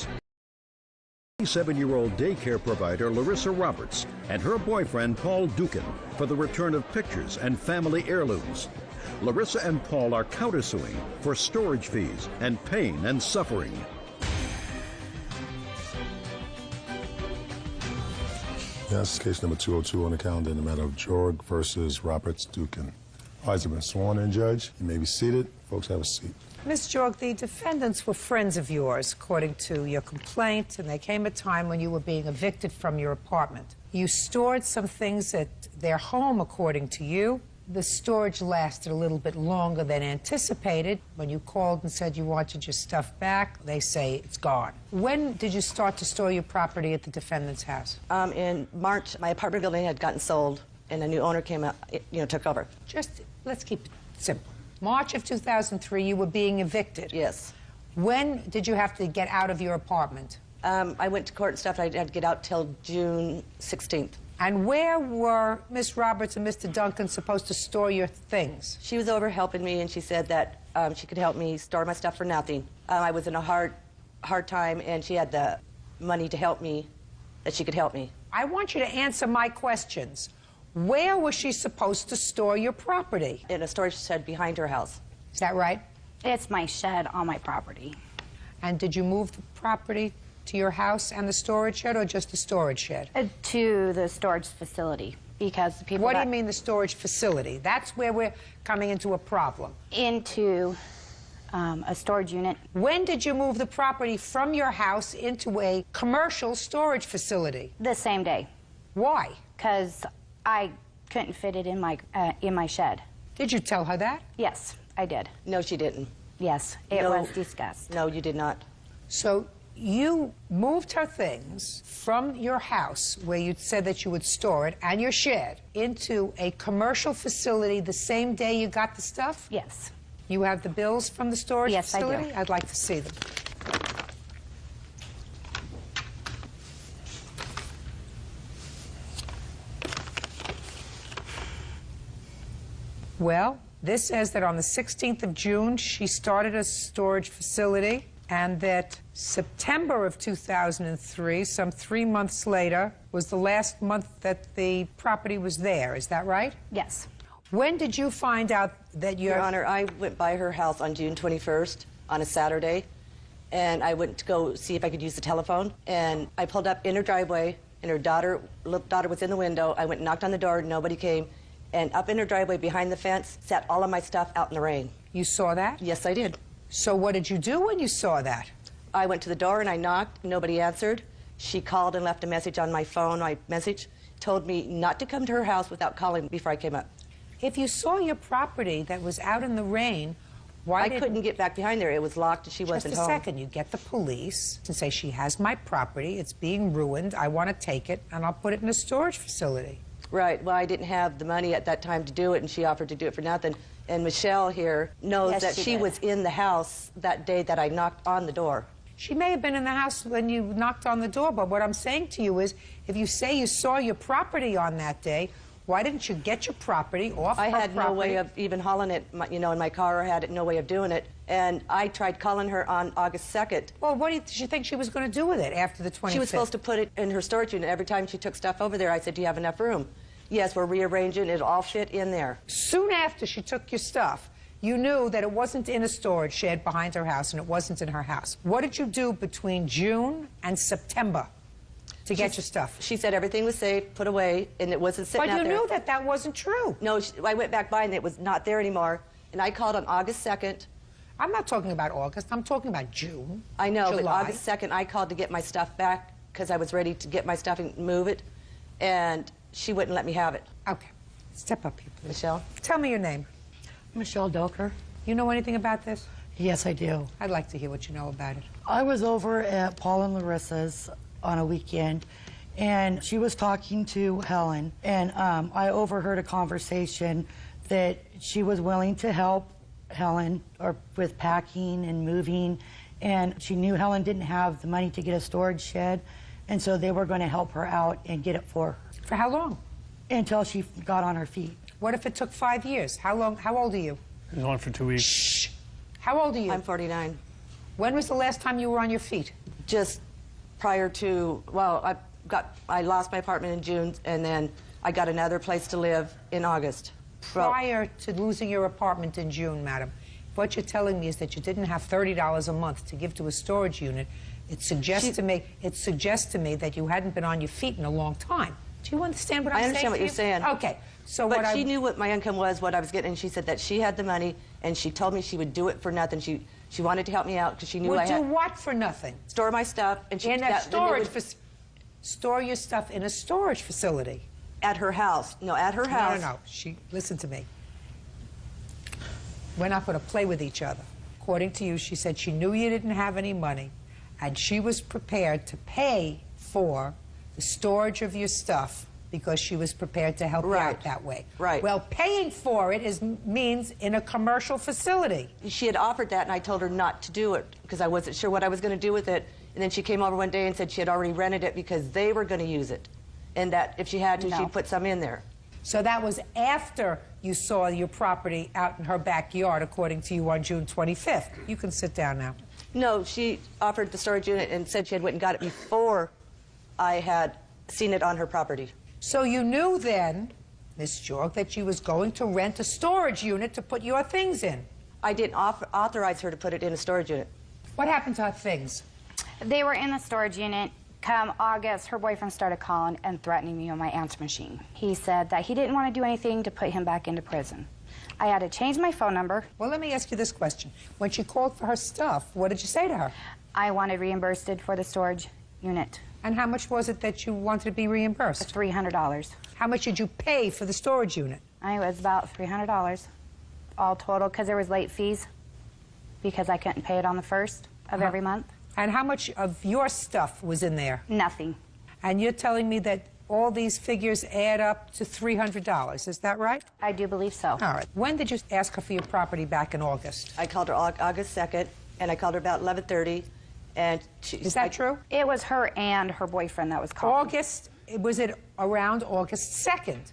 Fees. 27-year-old daycare provider Larissa Roberts and her boyfriend Paul Dukin for the return of pictures and family heirlooms. Larissa and Paul are countersuing for storage fees and pain and suffering. Yes, case number 202 on the calendar in the matter of Jorg versus Roberts Dukin. All right, you've been sworn in, Judge. You may be seated. Folks, have a seat. Ms. Jorg, the defendants were friends of yours, according to your complaint, and there came a time when you were being evicted from your apartment. You stored some things at their home, according to you. The storage lasted a little bit longer than anticipated. When you called and said you wanted your stuff back, they say it's gone. When did you start to store your property at the defendant's house? In March, my apartment building had gotten sold, and a new owner came out, took over. Just, let's keep it simple. March of 2003, you were being evicted. Yes. When did you have to get out of your apartment? I went to court and stuff. I had to get out till June 16th. And where were Miss Roberts and Mr. Duncan supposed to store your things? She was over helping me, and she said that she could help me store my stuff for nothing. I was in a hard time, and she had the money to help me, that she could help me. I want you to answer my questions. Where was she supposed to store your property? In a storage shed behind her house. Is that right? It's my shed on my property. And did you move the property to your house and the storage shed, or just the storage shed? To the storage facility, because the people What do you mean the storage facility? That's where we're coming into a problem. Into a storage unit. When did you move the property from your house into a commercial storage facility? The same day. Why? Because I couldn't fit it in my shed. Did you tell her that? Yes, I did. No, she didn't. Yes, it was discussed. No, you did not. So you moved her things from your house, where you said that you would store it, and your shed, into a commercial facility the same day you got the stuff? Yes. You have the bills from the storage facility? Yes, I do. I'd like to see them. Well, this says that on the 16th of June, she started a storage facility, and that September of 2003, some 3 months later, was the last month that the property was there. Is that right? Yes. When did you find out that Your Honor, I went by her house on June 21st on a Saturday, and I went to go see if I could use the telephone, and I pulled up in her driveway, and her little daughter was in the window. I went and knocked on the door, nobody came, and up in her driveway behind the fence sat all of my stuff out in the rain. You saw that? Yes, I did. So what did you do when you saw that? I went to the door and I knocked. Nobody answered. She called and left a message on my phone. My message told me not to come to her house without calling before I came up. If you saw your property that was out in the rain, why I couldn't get back behind there. It was locked and she wasn't home. Just a second. You get the police and say, she has my property, it's being ruined, I want to take it, and I'll put it in a storage facility. Right. Well, I didn't have the money at that time to do it, and she offered to do it for nothing. And Michelle here knows that she was in the house that day that I knocked on the door. She may have been in the house when you knocked on the door, but what I'm saying to you is, if you say you saw your property on that day, why didn't you get your property off her property? I had no way of even hauling it, in my car. I had no way of doing it. And I tried calling her on August 2nd. Well, what did she think she was going to do with it after the 25th? She was supposed to put it in her storage unit. Every time she took stuff over there, I said, do you have enough room? Yes, we're rearranging. It'll all fit in there. Soon after she took your stuff, you knew that it wasn't in a storage shed behind her house, and it wasn't in her house. What did you do between June and September to get your stuff? She said everything was safe, put away, and it wasn't sitting out there. But you knew that that wasn't true. No, I went back by, and it was not there anymore. And I called on August 2nd. I'm not talking about August. I'm talking about June. I know, July. but August 2nd, I called to get my stuff back because I was ready to get my stuff and move it. And she wouldn't let me have it. Okay. Step up here, please. Michelle? Tell me your name. Michelle Doker. You know anything about this? Yes, I do. I'd like to hear what you know about it. I was over at Paul and Larissa's on a weekend, and she was talking to Helen, and I overheard a conversation that she was willing to help Helen with packing and moving, and she knew Helen didn't have the money to get a storage shed, and so they were going to help her out and get it for her. For how long? Until she got on her feet. What if it took 5 years? How long? How old are you? It was on for 2 weeks. Shh. How old are you? I'm 49. When was the last time you were on your feet? Just prior to, well, I lost my apartment in June, and then I got another place to live in August. Prior to losing your apartment in June, madam, what you're telling me is that you didn't have $30 a month to give to a storage unit. It suggests to me that you hadn't been on your feet in a long time. Do you understand what I'm saying? I understand what you're saying. Okay. So but she knew what my income was, what I was getting, and she said that she had the money, and she told me she would do it for nothing. She wanted to help me out because she knew I had... Would do what for nothing? Store my stuff. And she, in a storage store your stuff in a storage facility. At her house. No, at her house. No. Listen to me. We're not going to play with each other. According to you, she said she knew you didn't have any money, and she was prepared to pay for the storage of your stuff because she was prepared to help you out that way. Right. Well, paying for it means in a commercial facility. She had offered that, and I told her not to do it because I wasn't sure what I was going to do with it. And then she came over one day and said she had already rented it because they were going to use it, and that if she had to, she'd put some in there. So that was after you saw your property out in her backyard, according to you, on June 25th. You can sit down now. No, she offered the storage unit and said she had went and got it before I had seen it on her property. So you knew then, Miss Jorg, that she was going to rent a storage unit to put your things in. I didn't authorize her to put it in a storage unit. What happened to her things? They were in the storage unit. Come August, her boyfriend started calling and threatening me on my answer machine. He said that he didn't want to do anything to put him back into prison. I had to change my phone number. Well, let me ask you this question. When she called for her stuff, what did you say to her? I wanted reimbursed for the storage unit. And how much was it that you wanted to be reimbursed? $300. How much did you pay for the storage unit? It was about $300, all total, because there was late fees, because I couldn't pay it on the 1st of every month. And how much of your stuff was in there? Nothing. And you're telling me that all these figures add up to $300, is that right? I do believe so. All right. When did you ask her for your property back in August? I called her August 2nd, and I called her about 11:30, and Is that true? It was her and her boyfriend that was calling. August, was it around August 2nd?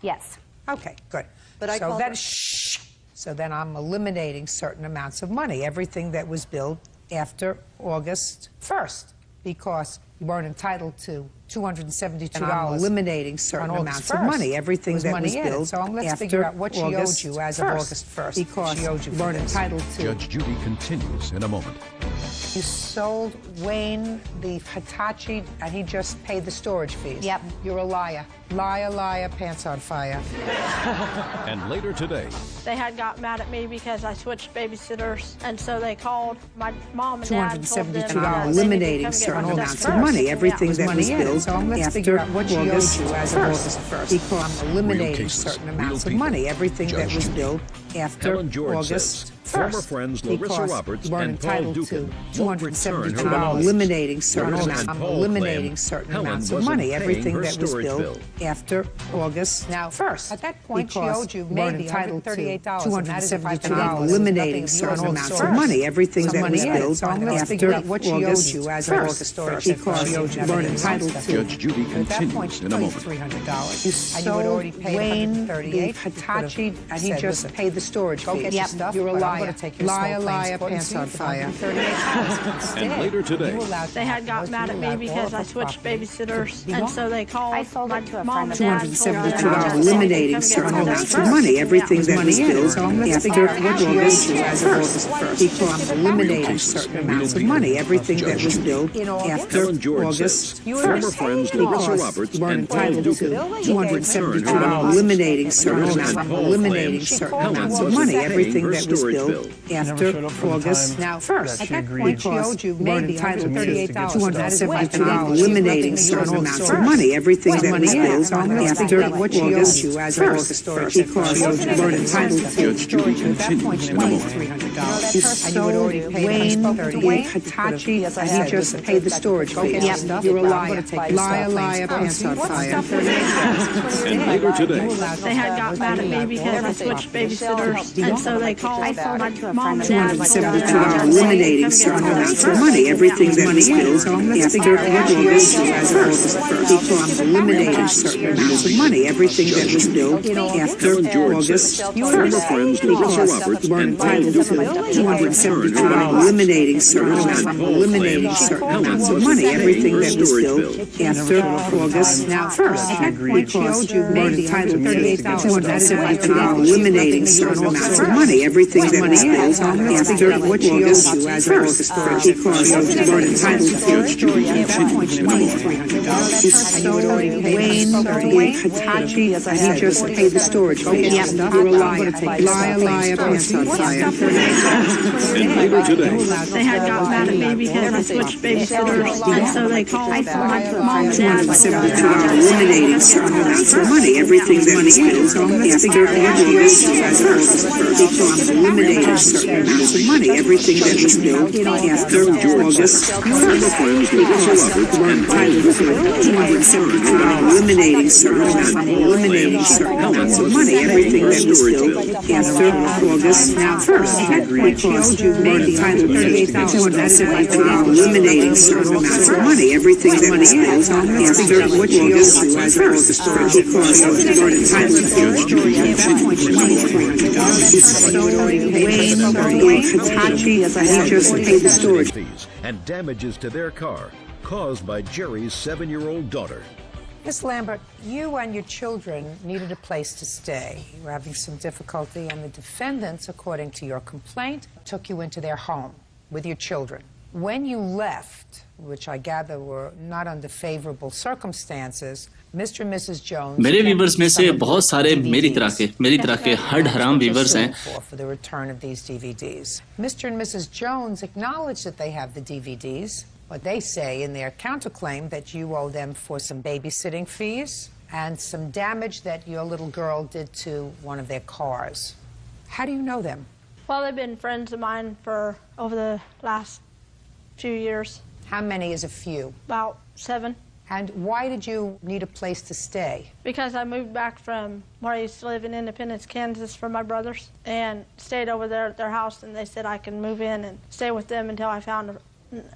Yes. Okay, good. But I so called then, her... So then I'm eliminating certain amounts of money, everything that was billed after August 1st, because you weren't entitled to $272. And I'm eliminating certain amounts of money, everything that was billed so let's figure out what she owed you as of August 1st, because she owed you weren't entitled to. Judge Judy continues in a moment. You sold Wayne the Hitachi, and he just paid the storage fees. Yep. You're a liar. Liar, liar, pants on fire. And later today, they had got mad at me because I switched babysitters, and so they called my mom and dad. $272, eliminating certain amounts of money, everything that was billed after August as of August 1st. Because I'm eliminating certain amounts of money, everything that was billed after August 1st. former friends Larissa Roberts and Paul Dukin won't return her $272, eliminating certain Larissa amounts. and I'm Paul eliminating claim certain Helen amounts of wasn't money, paying everything her that was storage billed bill. after August 1st. At that point, she owed you maybe $138, $272, eliminating certain amounts of money, everything that was billed after August 1st, because you weren't entitled to. Judge Judy At that point, continues she in a paid moment. $300. And you had already paid Wayne $138. the Hitachi, And he just paid the storage fee. Yep. You're a liar. Liar, liar, pants on fire. And later today, They had got mad at me because I switched babysitters, and so they called I sold it to a mom friend and of dad. mine. $272, eliminating certain amounts of money, everything that was billed after August as of August 1st. Because I'm eliminating certain amounts of money, everything that was billed after Helen George August says former friends Larissa Roberts weren't and Paul entitled to Dukin $272, eliminating certain Larissa amounts, and Paul eliminating claim certain Helen amounts of wasn't money, paying everything her that was storage billed bill. after showed up for the August time 1st. that At she that agreed. point, she owed you Weren't maybe entitled to $138, eliminating certain amounts of money, everything that was billed after what she owed you as of August 1st, because you weren't entitled to. Judge Judy At that point, continues she in a paid moment. $300. You sold Wayne the Hitachi, and he just paid the storage fee. You're a liar. Liar, liar, pants on fire. And later today, They had got mad at me because I switched babysitters, and so they called I sold it to a mom friend and of dad. mine. $272, eliminating certain amounts amounts of money, everything that was billed after August 1st. Because eliminating certain amounts of money, everything that was billed after August 1st. Because we're entitled to $272, eliminating certain amounts of money, everything that was billed after August 1st. Because we're entitled to $272, eliminating certain amounts of money, everything that was billed after August 1st. Because we're entitled to Wayne Hitachi, he just paid the storage fee. You're a liar. Liar, pants on fire. They had got mad at me because I switched babysitters, and so they called my mom and dad. Eliminating certain amounts of money, everything that was billed after August 1st. Because eliminating certain amounts of money, everything that was billed after August 1st. We're entitled to $272, eliminating certain amounts of money, everything that was billed after August 1st. Because we're entitled to $272, eliminating certain amounts of money, everything that was billed after August 1st. Because we're entitled to Wayne Hitachi, he just paid the storage fees and damages to their car caused by Jerry's 7-year-old daughter. Miss Lambert, you and your children needed a place to stay. You were having some difficulty, and the defendants, according to your complaint, took you into their home with your children. When you left, which I gather were not under favorable circumstances, Mr. and Mrs. Jones मेरे viewers में से बहुत सारे मेरी तरह के हड हराम व्यूवर्स हैं for the return of these DVDs. Mr. and Mrs. Jones acknowledge that they have the DVDs, but they say in their counterclaim that you owe them for some babysitting fees and some damage that your little girl did to one of their cars. How do you know them? Well, they've been friends of mine for over the last few years. How many is a few? About 7. And why did you need a place to stay? Because I moved back from where I used to live in Independence, Kansas for my brothers, and stayed over there at their house, and they said I could move in and stay with them until I found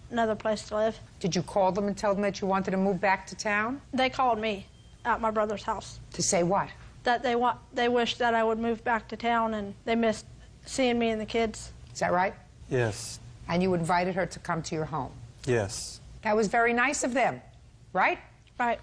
another place to live. Did you call them and tell them that you wanted to move back to town? They called me at my brother's house. To say what? That they wished that I would move back to town, and they missed seeing me and the kids. Is that right? Yes. And you invited her to come to your home? Yes. That was very nice of them, right? Right.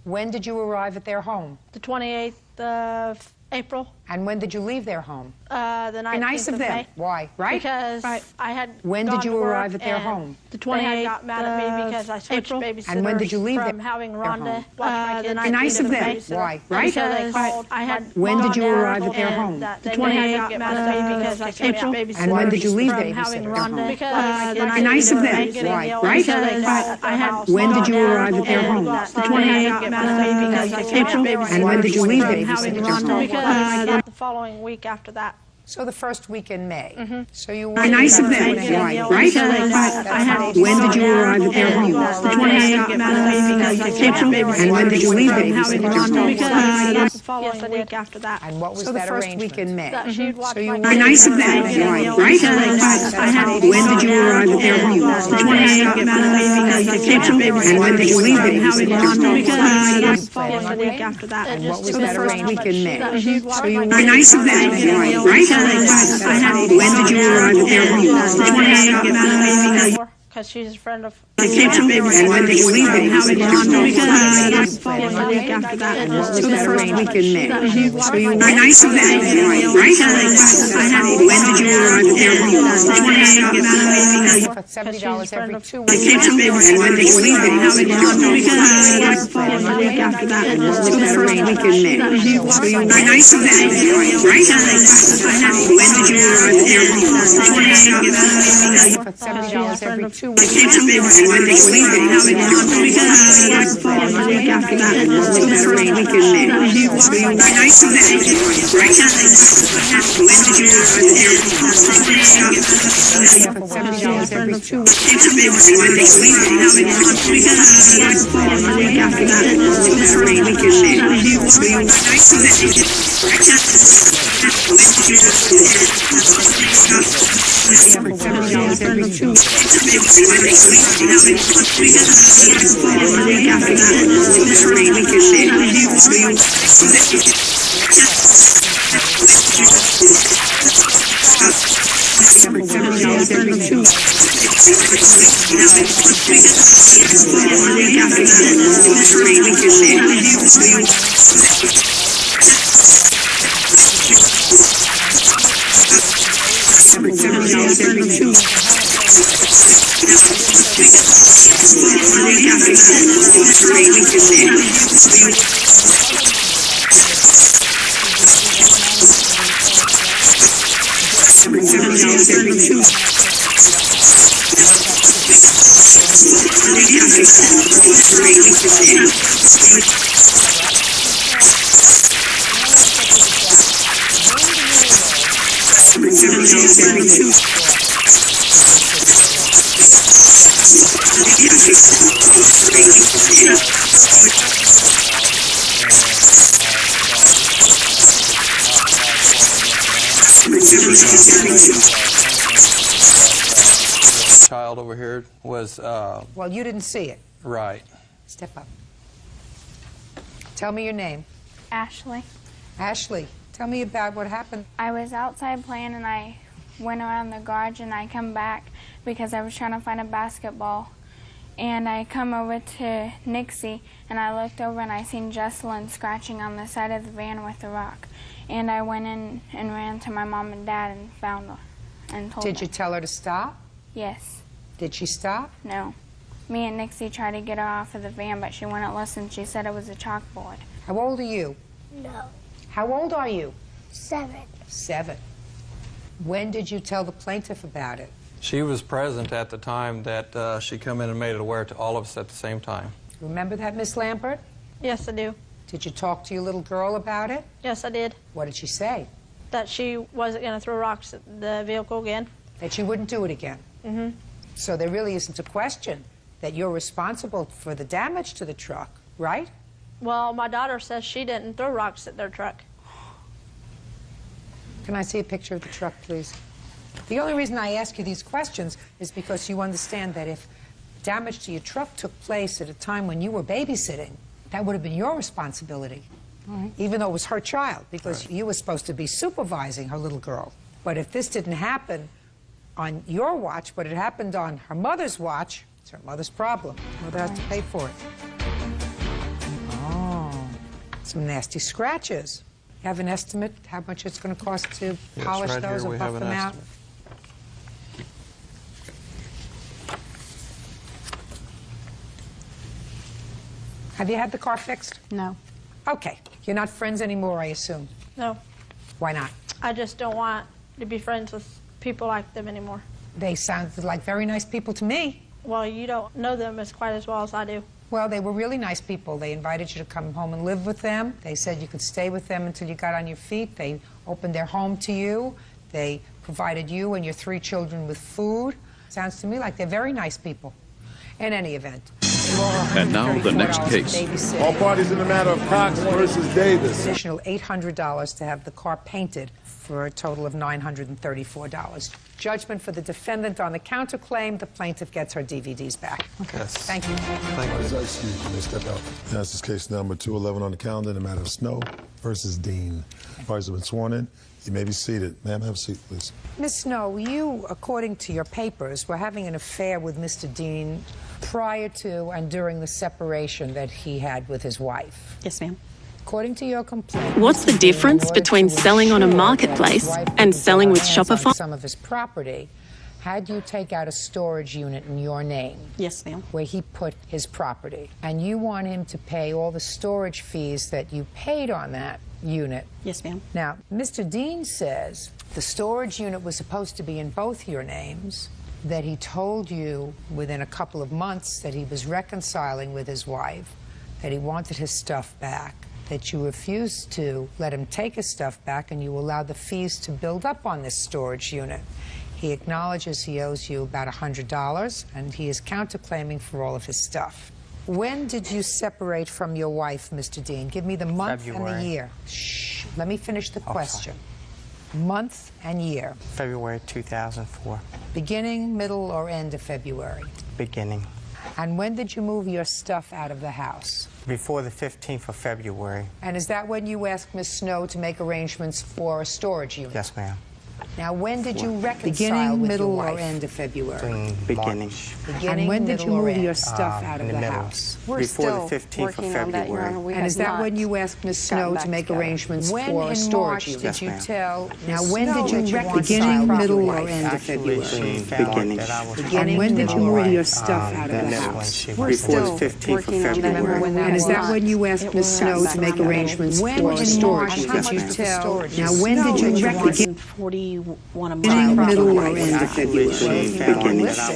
When did you arrive at their home? The 28th of April. And when did you leave their home? The 19th nice of them. May. Why? Right? Because I had When gone did you to work, arrive at their and home? The 28th got mad at me because I switched babysitters. And when did you leave from their having home? Rhonda watch my kids? Nice of them. Why? Right? Because I had When did you gone arrive there at their and home? The 28th got mad at me because I switched babysitters. And when did you leave from babysitter having at Rhonda? home? Because Nice of them. Why? Right? Because I had When did you arrive at their home? The 28th got mad at me because I switched babysitters. And when did you leave from babysitter having at Rhonda? home? Because the following week after that. So the first week in May. So you Nice of them. Why? Right? When did you arrive at their home? The 28th got mad at me because I switched babysitters. And when did you leave from having babysitter at Rhonda? home? Because the following week after that. And what was that first week in May? That she'd watch So you my Nice of them. Why? Right? When did you arrive at their home? The 28th got mad at me because I switched babysitters. And when did you leave from having Rhonda? Because the following following week after that. And what was that first week in May? So you Nice of them. Why? Right? When did you arrive at their home? The 28th got mad at me because she's a friend of. And when did you leave having Rhonda? Because the And following week after that. what was that first week in May? So you Nice of them. Why? Right? When did you arrive at their home? The 28th got mad at me for $70 every 2 And weeks. when did you leave having Rhonda? Because the following week after that. And what was that first week in May? So you Nice of them. Right? When did you arrive at their home? for $70 every 2 weeks. And when did you leave having Rhonda? Because the following week after that. And what was that first week in May? So you Nice of them. Right? When did you arrive at their home? for $70 every two. Child over here was Well, you didn't see it. right. Step up. Tell me your name. Ashley. Ashley, tell me about what happened. I was outside playing and I went around the garage and I come back because I was trying to find a basketball. And I come over to Nixie and I looked over and I seen Jesselyn scratching on the side of the van with a rock. And I went in and ran to my mom and dad and found her and told Did them. you tell her to stop? Yes. Did she stop? No. Me and Nixie tried to get her off of the van, but she wouldn't listen. She said it was a chalkboard. How old are you? No. How old are you? 7. 7. When did you tell the plaintiff about it? She was present at the time that she come in and made it aware to all of us at the same time. Remember that, Miss Lampert? Yes, I do. Did you talk to your little girl about it? Yes, I did. What did she say? That she wasn't going to throw rocks at the vehicle again. That she wouldn't do it again? Mm-hmm. So there really isn't a question that you're responsible for the damage to the truck, right? Well, my daughter says she didn't throw rocks at their truck. Can I see a picture of the truck, please? The only reason I ask you these questions is because you understand that if damage to your truck took place at a time when you were babysitting, that would have been your responsibility, even though it was her child, because you were supposed to be supervising her little girl. But if this didn't happen on your watch, but it happened on her mother's watch, it's her mother's problem. Mother has to pay for it. Oh, some nasty scratches. You have an estimate how much it's going to cost to polish right those here we and have buff an them out? estimate. Have you had the car fixed? No. Okay. You're not friends anymore, I assume. No. Why not? I just don't want to be friends with people like them anymore. They sounded like very nice people to me. Well, you don't know them as quite as well as I do. Well, they were really nice people. They invited you to come home and live with them. They said you could stay with them until you got on your feet. They opened their home to you. They provided you and your 3 children with food. Sounds to me like they're very nice people. In any event. And now the next case. All parties in the matter of Cox versus Davis. Additional $800 to have the car painted for a total of $934. Judgment for the defendant on the counterclaim. The plaintiff gets her DVDs back. Okay. Yes. Thank you. Thank you. Excuse me, step out. This is case number 211 on the calendar in the matter of Snow versus Dean. Parties have been sworn in. You may be seated. Ma'am, have a seat, please. Miss Snow, you, according to your papers, were having an affair with Mr. Dean prior to and during the separation that he had with his wife. Yes, ma'am. According to your complaint, What's the Mr. Dean, difference in order between to selling on a ensure that marketplace his wife and could selling get with her hands on Shopify? some of his property, had you take out a storage unit in your name. Yes, ma'am. Where he put his property. And you want him to pay all the storage fees that you paid on that unit. Yes, ma'am. Now, Mr. Dean says the storage unit was supposed to be in both your names, that he told you within a couple of months that he was reconciling with his wife, that he wanted his stuff back, that you refused to let him take his stuff back and you allowed the fees to build up on this storage unit. He acknowledges he owes you about $100, and he is counterclaiming for all of his stuff. When did you separate from your wife, Mr. Dean? Give me the month and the year. Shh. Let me finish the question. Month and year. February 2004. Beginning, middle, or end of February? Beginning. And when did you move your stuff out of the house? Before the 15th of February. And is that when you asked Miss Snow to make arrangements for a storage unit? Yes, ma'am. Now, when did you reconcile Beginning, with middle, your wife? or end of February? Beginning. And when did you move your stuff out of the middle. house? Before the 15th of February. And is that when you asked Miss Snow to make arrangements for a storage unit? Yes, Did you ma'am. tell? Now, when did you reconcile? Beginning, middle, or end of February? Beginning. And when did you move your stuff out of the house? Before the 15th of February. And is that when you asked Miss Snow to make arrangements for a storage unit? Yes, Did you ma'am. tell? Now, when did you reconcile? 41 a Beginning, month. middle, or end of February?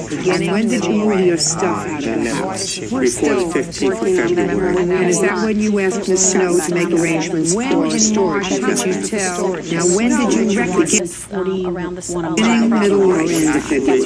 Beginning, when did you move your stuff out of the house? Before the 15th of February. And is that when you asked Miss Snow to make arrangements for a storage unit? Did you tell? Now, when did you reconcile? Around the sun. Beginning, middle, or end of February?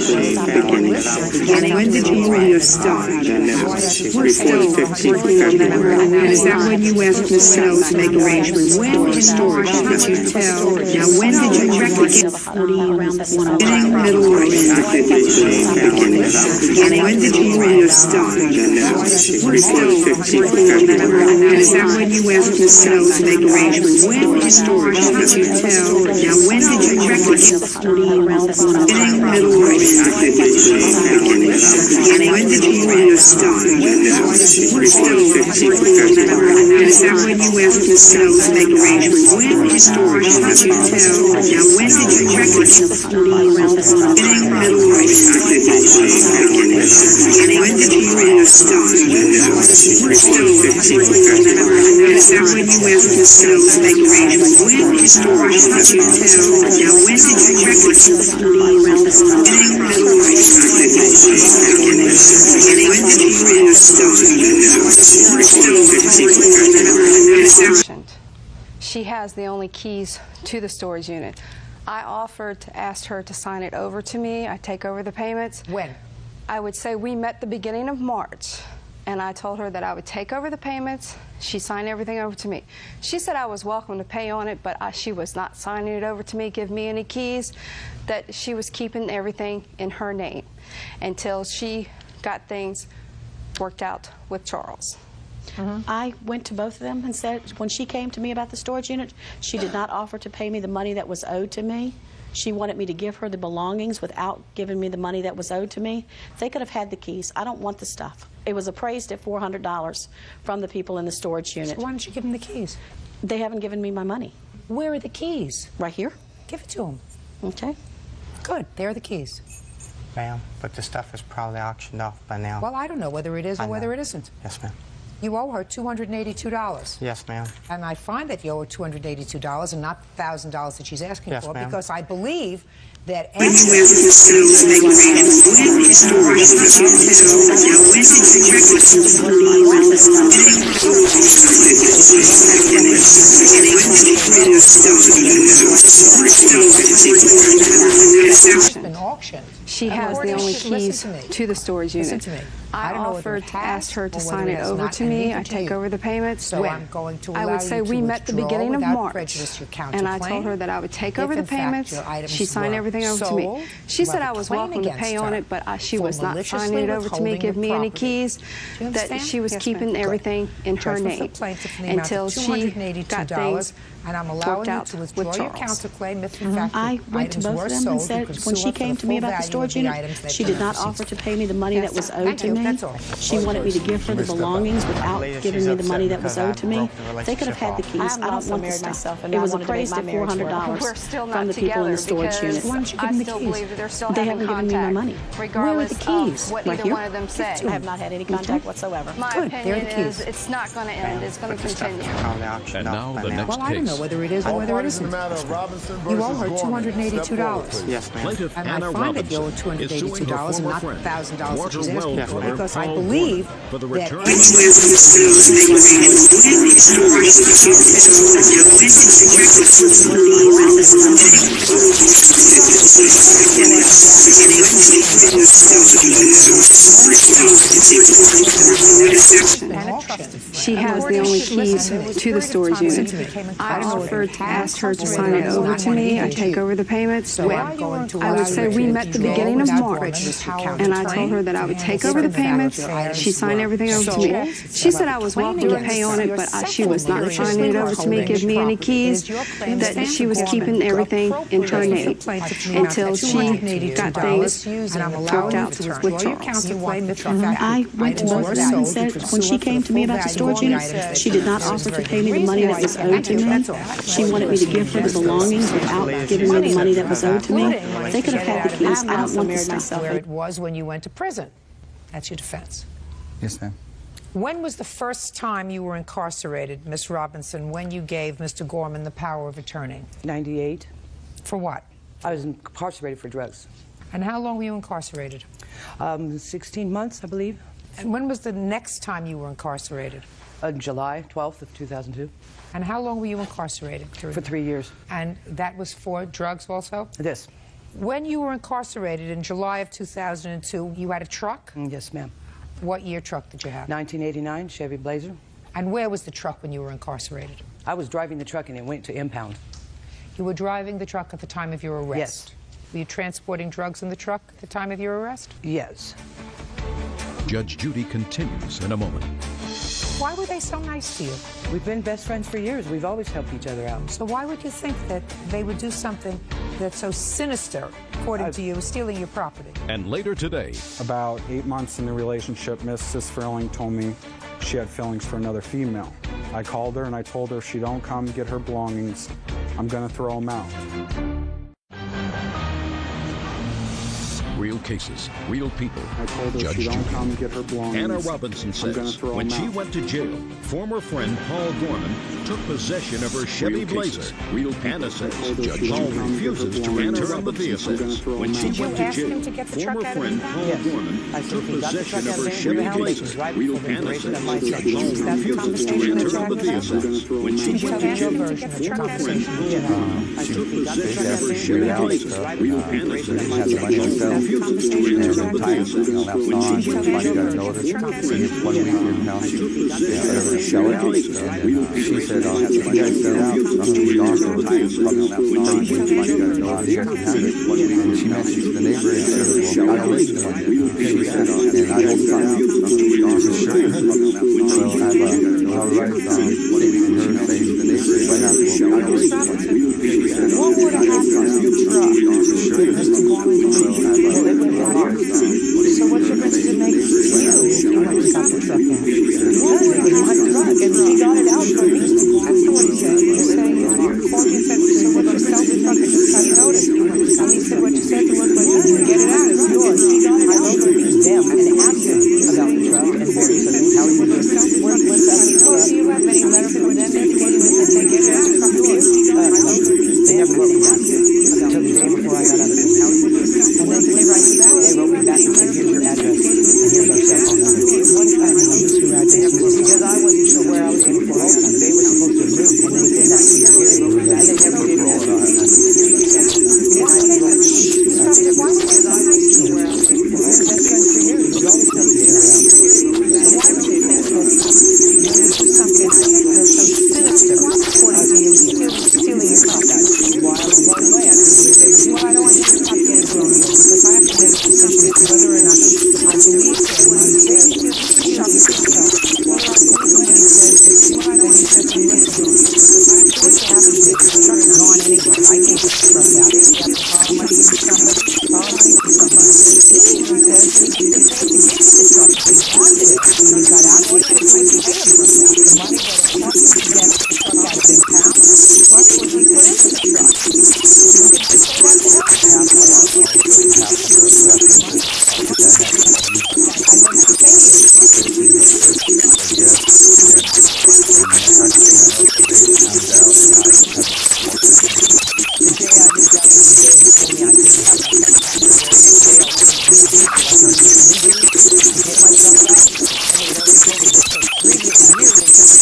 Beginning, when did you move your stuff out of the house? Before the 15th of February. And is that when you asked Miss Snow to make arrangements for a storage unit? Did you tell? Now, when did you reconcile? Around the sun. Beginning, middle, or end of February? Beginning, when did you move your stuff out of the house? Before the 15th of February. And is that when you asked Miss Snow to make arrangements for a storage unit? Did you tell? Now, when did you reconcile? Around the sun. Beginning, middle, or end of February? Beginning, when did you move your stuff out of the house? Before the 15th of February. And is that when you asked Miss Snow to make arrangements for a storage unit? Did you tell? Now, when did you reconcile? Around the sun. Beginning, middle, or end of February? Beginning, when did you move your stuff out of the house? Before the 15th of February. And is that when you asked Miss Snow to make arrangements for a storage unit? Did you tell? Now, when did you reconcile? Around the sun. Beginning, middle, or end of February? Beginning, when did you move your stuff out of the house? Before the 15th of February. She has the only keys to the storage unit. I offered to ask her to sign it over to me. I take over the payments. When? I would say we met the beginning of March, and I told her that I would take over the payments. She signed everything over to me. She said I was welcome to pay on it, but she was not signing it over to me, give me any keys, that she was keeping everything in her name until she got things worked out with Charles. I went to both of them and said, when she came to me about the storage unit, she did not offer to pay me the money that was owed to me. She wanted me to give her the belongings without giving me the money that was owed to me. They could have had the keys. I don't want the stuff. It was appraised at $400 from the people in the storage unit. So why don't you give them the keys? They haven't given me my money. Where are the keys? Right here. Give it to them. Okay. Good. There are the keys. Ma'am, but the stuff is probably auctioned off by now. Well, I don't know whether it is or whether it isn't. Yes, ma'am. You owe her $282. Yes, ma'am. And I find that you owe her $282 and not the $1,000 that she's asking Yes, for, ma'am. because I believe that When you asked Miss Snow to make arrangements with the storage unit, did you tell? Now, when did you reconcile? Around the sun. Beginning, middle, or end of February? Beginning, when did you move your stuff out of the house? Still, 15th. it's been auctioned. She has the only keys to the storage unit. Listen to me. I don't know whether offered it to has ask her to or whether sign it has over not, to and me. neither I do take you. over the payments. So I'm going to I allow would say you to we met the withdraw beginning of without March, prejudice your and I counterclaim. told her that I would take If, over the in fact, payments. your items She signed were everything over to sold, me. She you said have I a was claim welcome to against pay on her it, but she for was not maliciously signing it over to me, withholding give your me any property. keys. Do you That understand? she was Yes, keeping ma'am. everything in her Judgment for name the plaintiff in the amount until of she got $282, things and I'm allowing worked you out to with withdraw your Charles. counterclaim if, in fact, I the went to items both were of them and sold. You said, can when sue she her for came the to me full about the value storage of the unit, items that she you did not received. offer to pay me the money that was owed Thank to you. me. That's all. She wanted me to give her the belongings without giving me the money that was owed to me. They could have had the keys. I don't want the stuff. It was appraised at $400 We're still from not the people in the together storage unit. because I still believe that they're still They having haven't given me my contact, money. regardless Where are the keys? of what Right either here. one of them say. I have not had any contact whatsoever. My Good. There are opinion the is keys. it's not going to end. It's going to continue. Probably auctioned off by now. Well, I don't know whether it is or whether it isn't. You owe her $282. Yes, ma'am. Plaintiff And I Anna find that you owe Robinson is suing her $282 and former not friend, $1,000 that Walter she's asking Wells, for. for because I Paul believe Gorman for the that return Which weapons those decorated wooden storage facilities domestic security She has the only keys to the storage unit. I offered to ask her to sign it over to me and take over the payments. I would say we met the beginning of March, and I told her that I would take over the payments. She signed everything over to me. She said I was welcome to pay on it, but she was not signing it over to me, give me any keys, that she was keeping everything in her name until she got things worked out with Charles. I went to both of them and said, when she came to me about the storage unit, she did not offer to pay me the money that was owed to me. She wanted me to give her the belongings without giving me the money that was owed to me. They could have had the keys. I don't want the stuff. Where it was when you went to prison. That's your defense. Yes, ma'am. When was the first time you were incarcerated, Miss Robinson, when you gave Mr. Gorman the power of attorney? 98. For what? I was incarcerated for drugs. And how long were you incarcerated? 16 months, I believe. And when was the next time you were incarcerated? July 12th of 2002. And how long were you incarcerated? For 3 years. And that was for drugs also? Yes. When you were incarcerated in July of 2002, you had a truck? Yes, ma'am. What year truck did you have? 1989 Chevy Blazer. And where was the truck when you were incarcerated? I was driving the truck and it went to impound. You were driving the truck at the time of your arrest? Yes. Were you transporting drugs in the truck at the time of your arrest? Yes. Judge Judy continues in a moment. Why were they so nice to you? We've been best friends for years. We've always helped each other out. So why would you think that they would do something that's so sinister, according to you, stealing your property? And later today, about 8 months in the relationship, Mrs. Frilling told me she had feelings for another female. I called her and I told her if she don't come get her belongings, I'm gonna throw them out. real cases, real people. I told her Judge she don't Judy. come get her belongings. Anna Robinson says when she went to jail, former friend Paul Gorman took possession of her Chevy Blazer. Anna says Judge Paul refuses to return the vehicle. When she went to jail, former friend Paul Gorman took possession of her Chevy Blazer. Anna says Judge Paul refuses to return the vehicle. When she went to jail, former friend Paul Gorman took possession of her Chevy Blazer. Anna says Judge Paul refuses to return the vehicle. When she went to jail, former friend Paul Gorman took possession of her Chevy Blazer. She said, you guys set out, I'm going to be gone for a time, probably not long, but you guys got to have it. And she messaged the neighbor and said, well, I don't listen to you. And I hold time out, I'm going to be gone for sure. So I have a right statement in her face, the neighbor, if I have to go, I don't listen to you. What would have happened if you truck? Mr. Gorman, so what's your going to make you if you went to stop the truck out? What would have happened? And he got it out for me. That's not what he said. You're saying you called you and said, so we're going to sell the truck and just cut it out. And he said, what you said to him was, get it out, it's yours. I wrote to them and asked them about the truck and various other things. How are you doing? What's that? Do you have any letter from them indicating that they get it out? They never wrote me back until the day before I got out of the house. And then did they write you back? They wrote me back and said, here's your address and here's our cell phone number. What if I mean, who's your address? Because I wasn't sure where I was going to go. They were supposed to move within that 2-year period. And they never did that. Why would they so nice to you? That's been for years. We always help each other out. So why would you think that you would do something that's so sinister, according to you, stealing your property? While I was blown away, I couldn't believe they would do Well, I don't want you to stop getting blown away because I have to make a decision as to whether or not I believe him when he says you shut the truck. Whether I believe him when he says that he said to listen to me. Because what happened is the truck's gone anyway. I can't get the truck out. You have to borrow money from somebody. Borrow money from somebody. He even says that he said to give you the truck if you wanted it. When you got out, all you had to do was pay the truck out. The money that it cost you to get the truck out of impound, plus what he put into the truck. Did you say that to him? I'd like to say The day I moved out was the day he told me I couldn't have that truck back. The very next day, he told me I couldn't have that truck. Give me the money that I sent you. That was my payment to get the storageageed. You give yourself permission. I was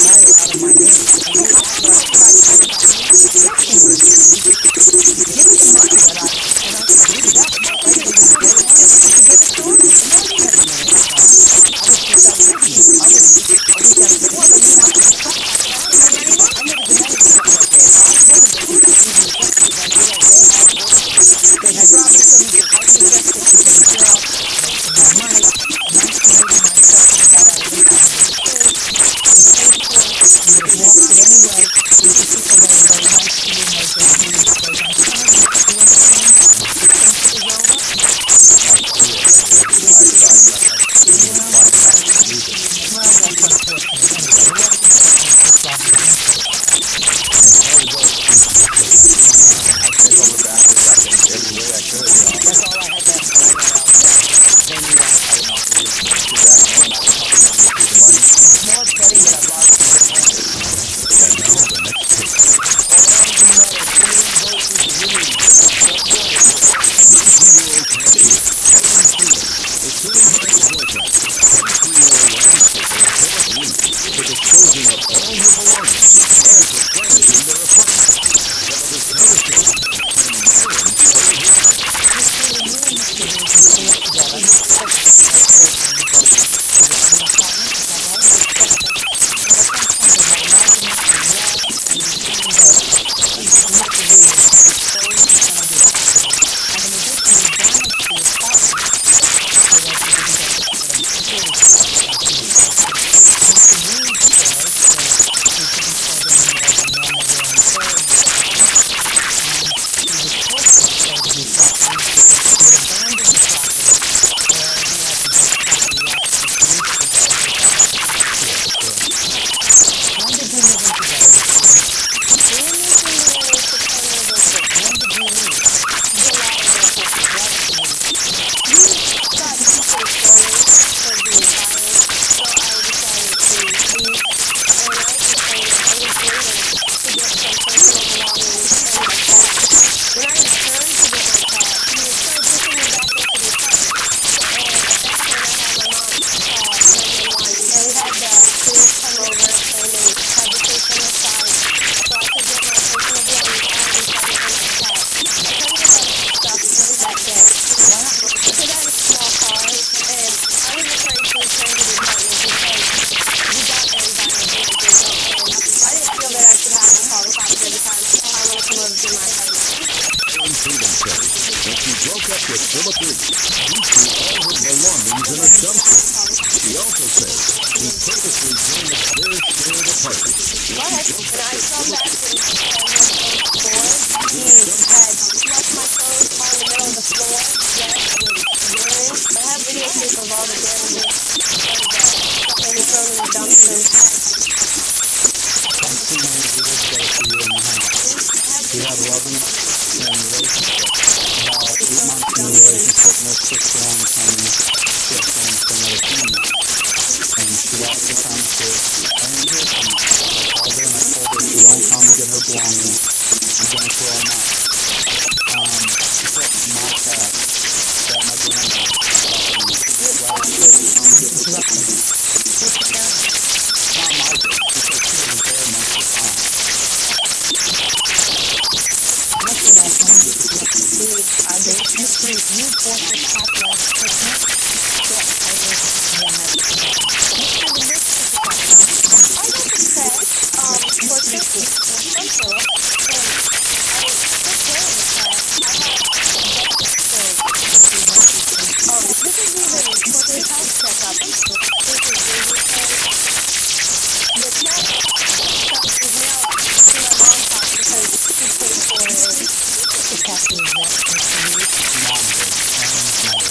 So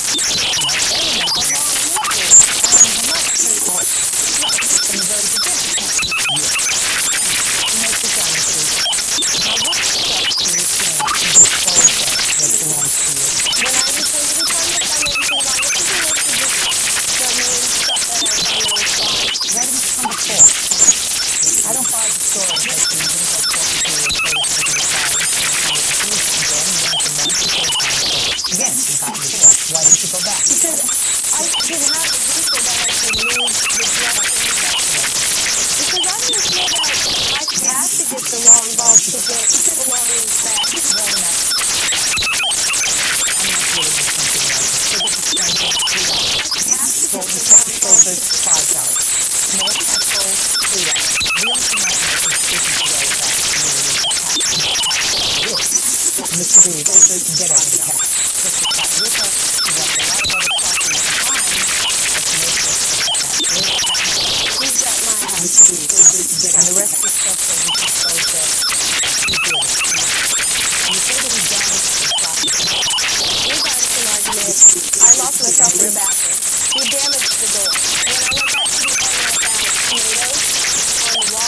Did they spend all of that money on that? You told her to find out. More real Mr. Reed, you can get a recap. Mr. Todd, you're not to have those funds make sure that that money's spent on the rest of the expenses and the rest is spent on into security. You've almost myself in the bathroom. We damageded the doorh. We went back to the windows and the wallr. We builtedhem from the landlord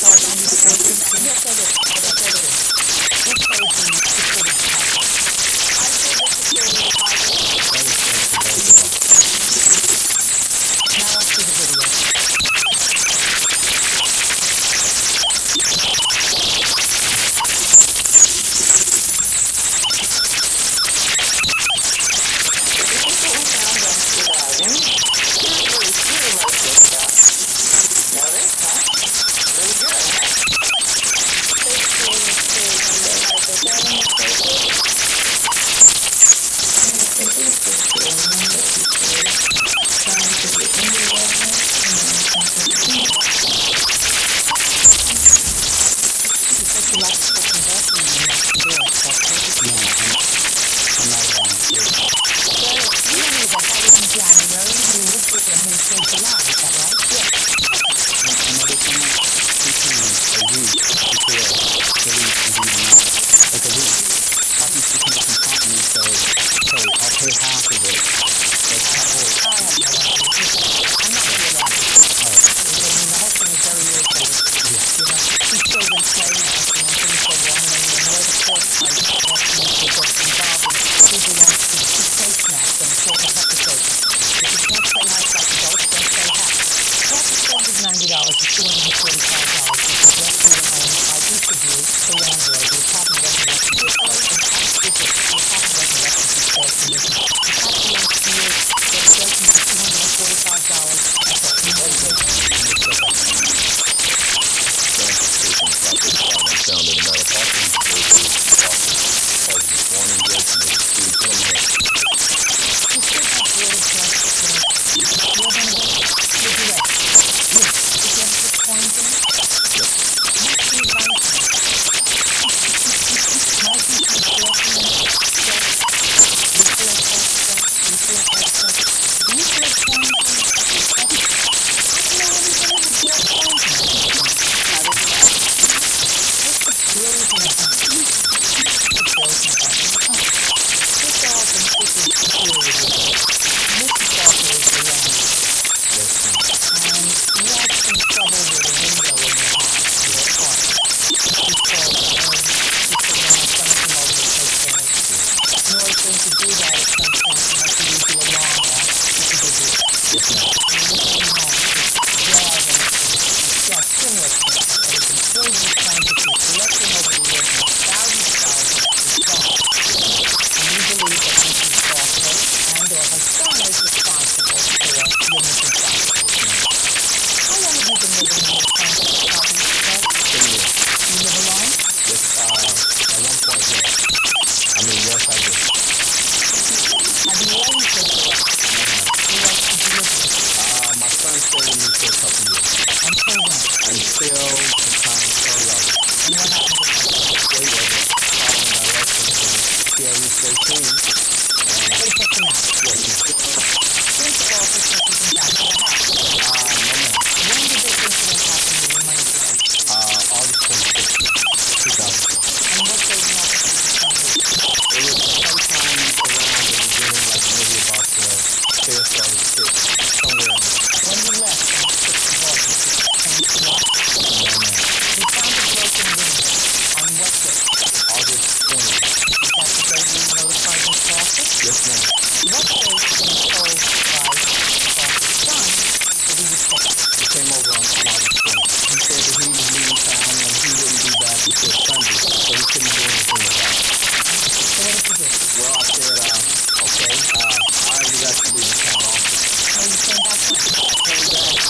telling us and/ordedorrror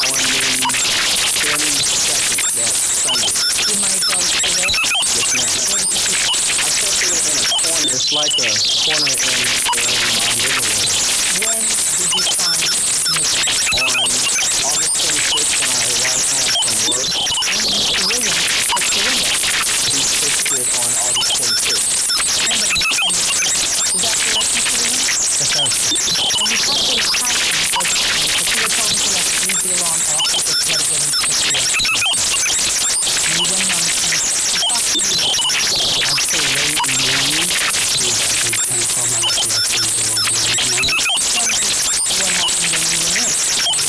How you're've you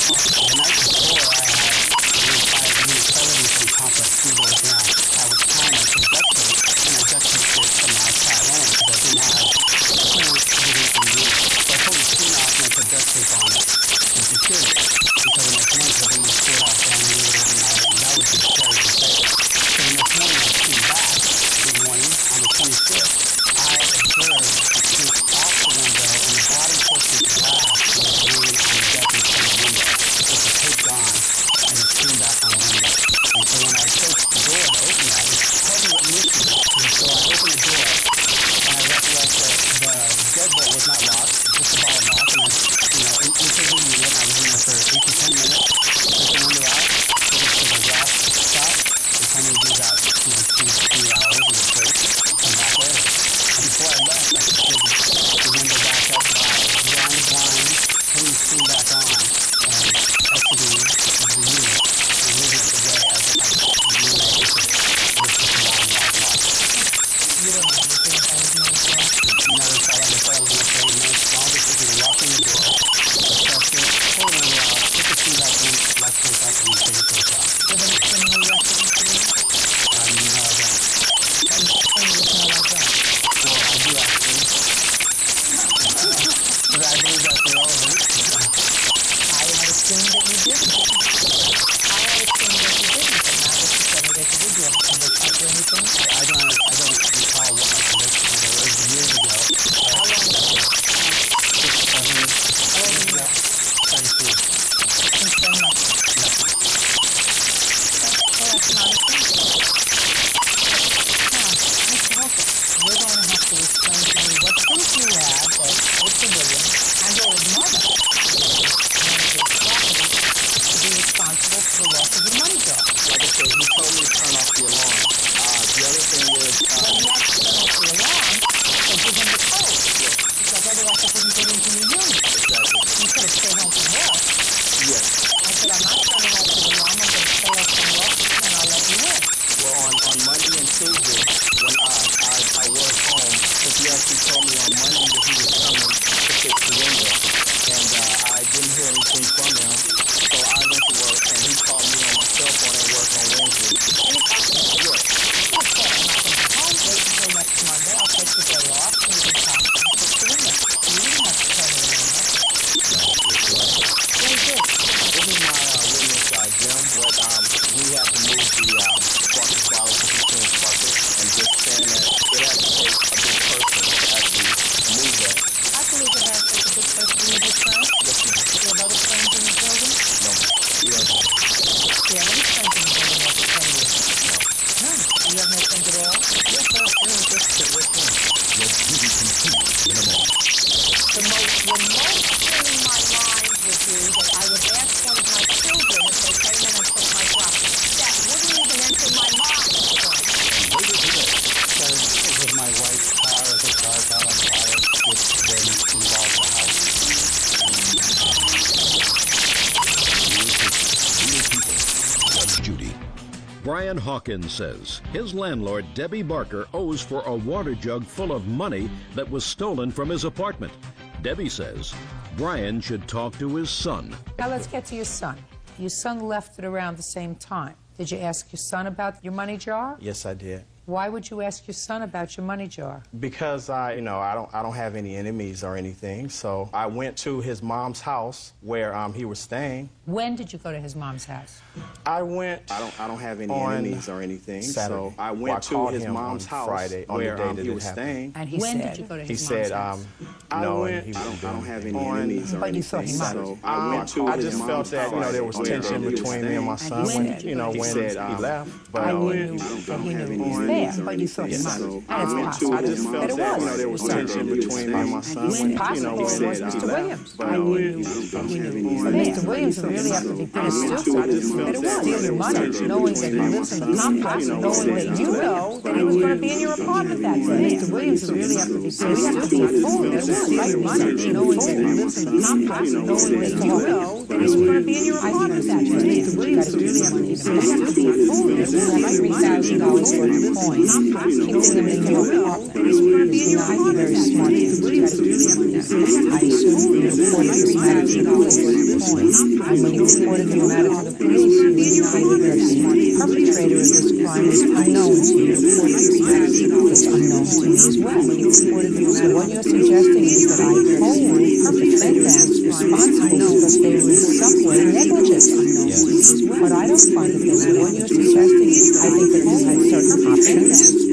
The night before I had told her to come over to contact me and I was trying to get On Judy. Brian Hawkins says Debbie Barker owes for for a water jug full of money that was stolen from his apartment. Debbie says Brian should talk to his son. Now let's get to your son. Your son left it around the same time. Did you ask your son about your money jar? I Mr. really really he Mr. And when you reported the matter to the police, you indicated that the perpetrator of this crime is unknown to you. It's unknown to me as well. So what you're suggesting is that I hold defendants responsible because they were in some way negligent. But I don't find that they were. What you're suggesting is, I think that you had certain options.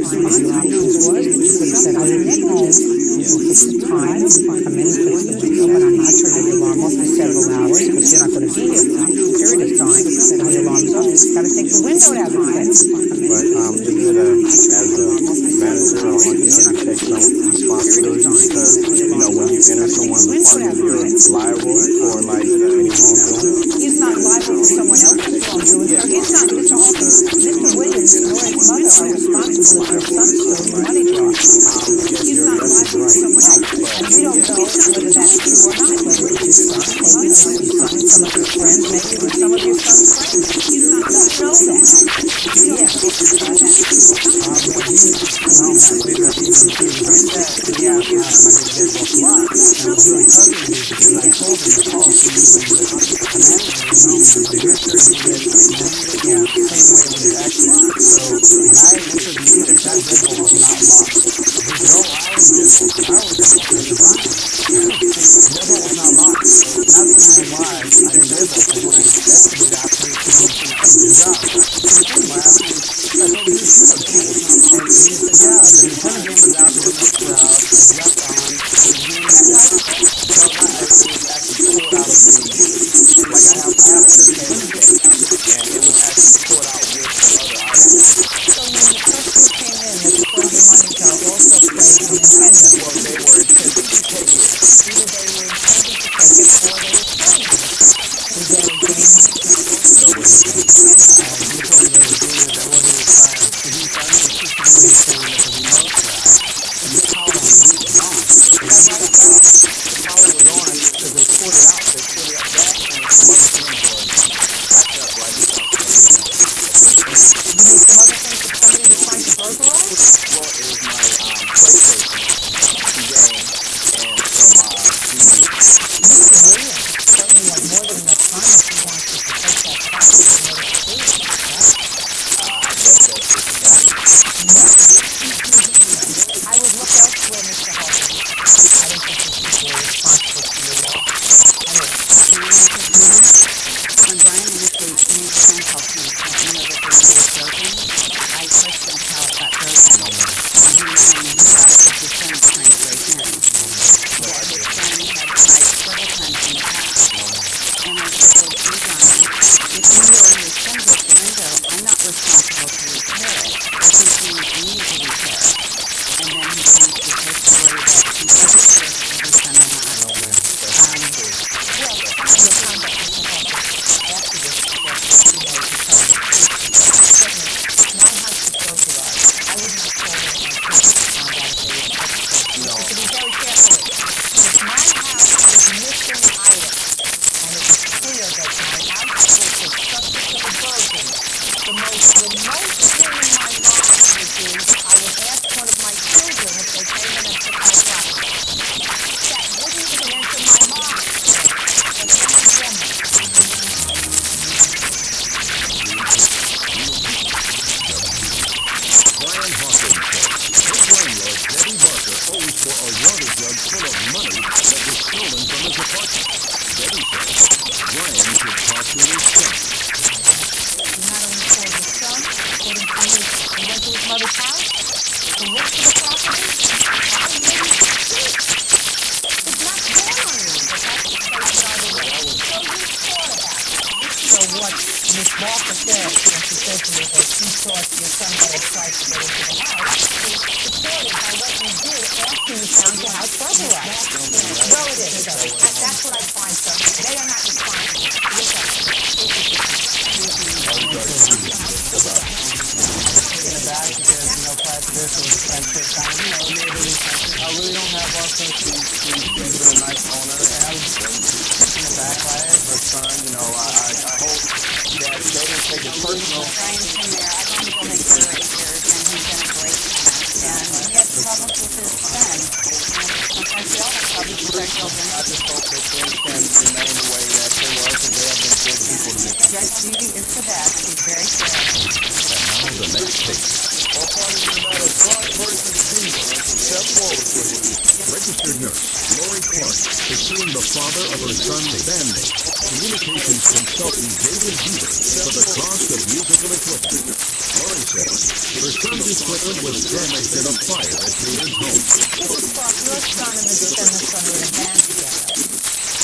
Judge Judy is the best. She's very fair. And now the next case. Filing in the matter of Josh versus Judy. Step forward, please. Registered nurse Lori Clark is suing the father of her son's bandmate, communications consultant David Weaver, for the cost of musical equipment. Lori says her son's equipment was damaged in a fire at David's home. Ms. Clark, your son and the defendant are in a band together.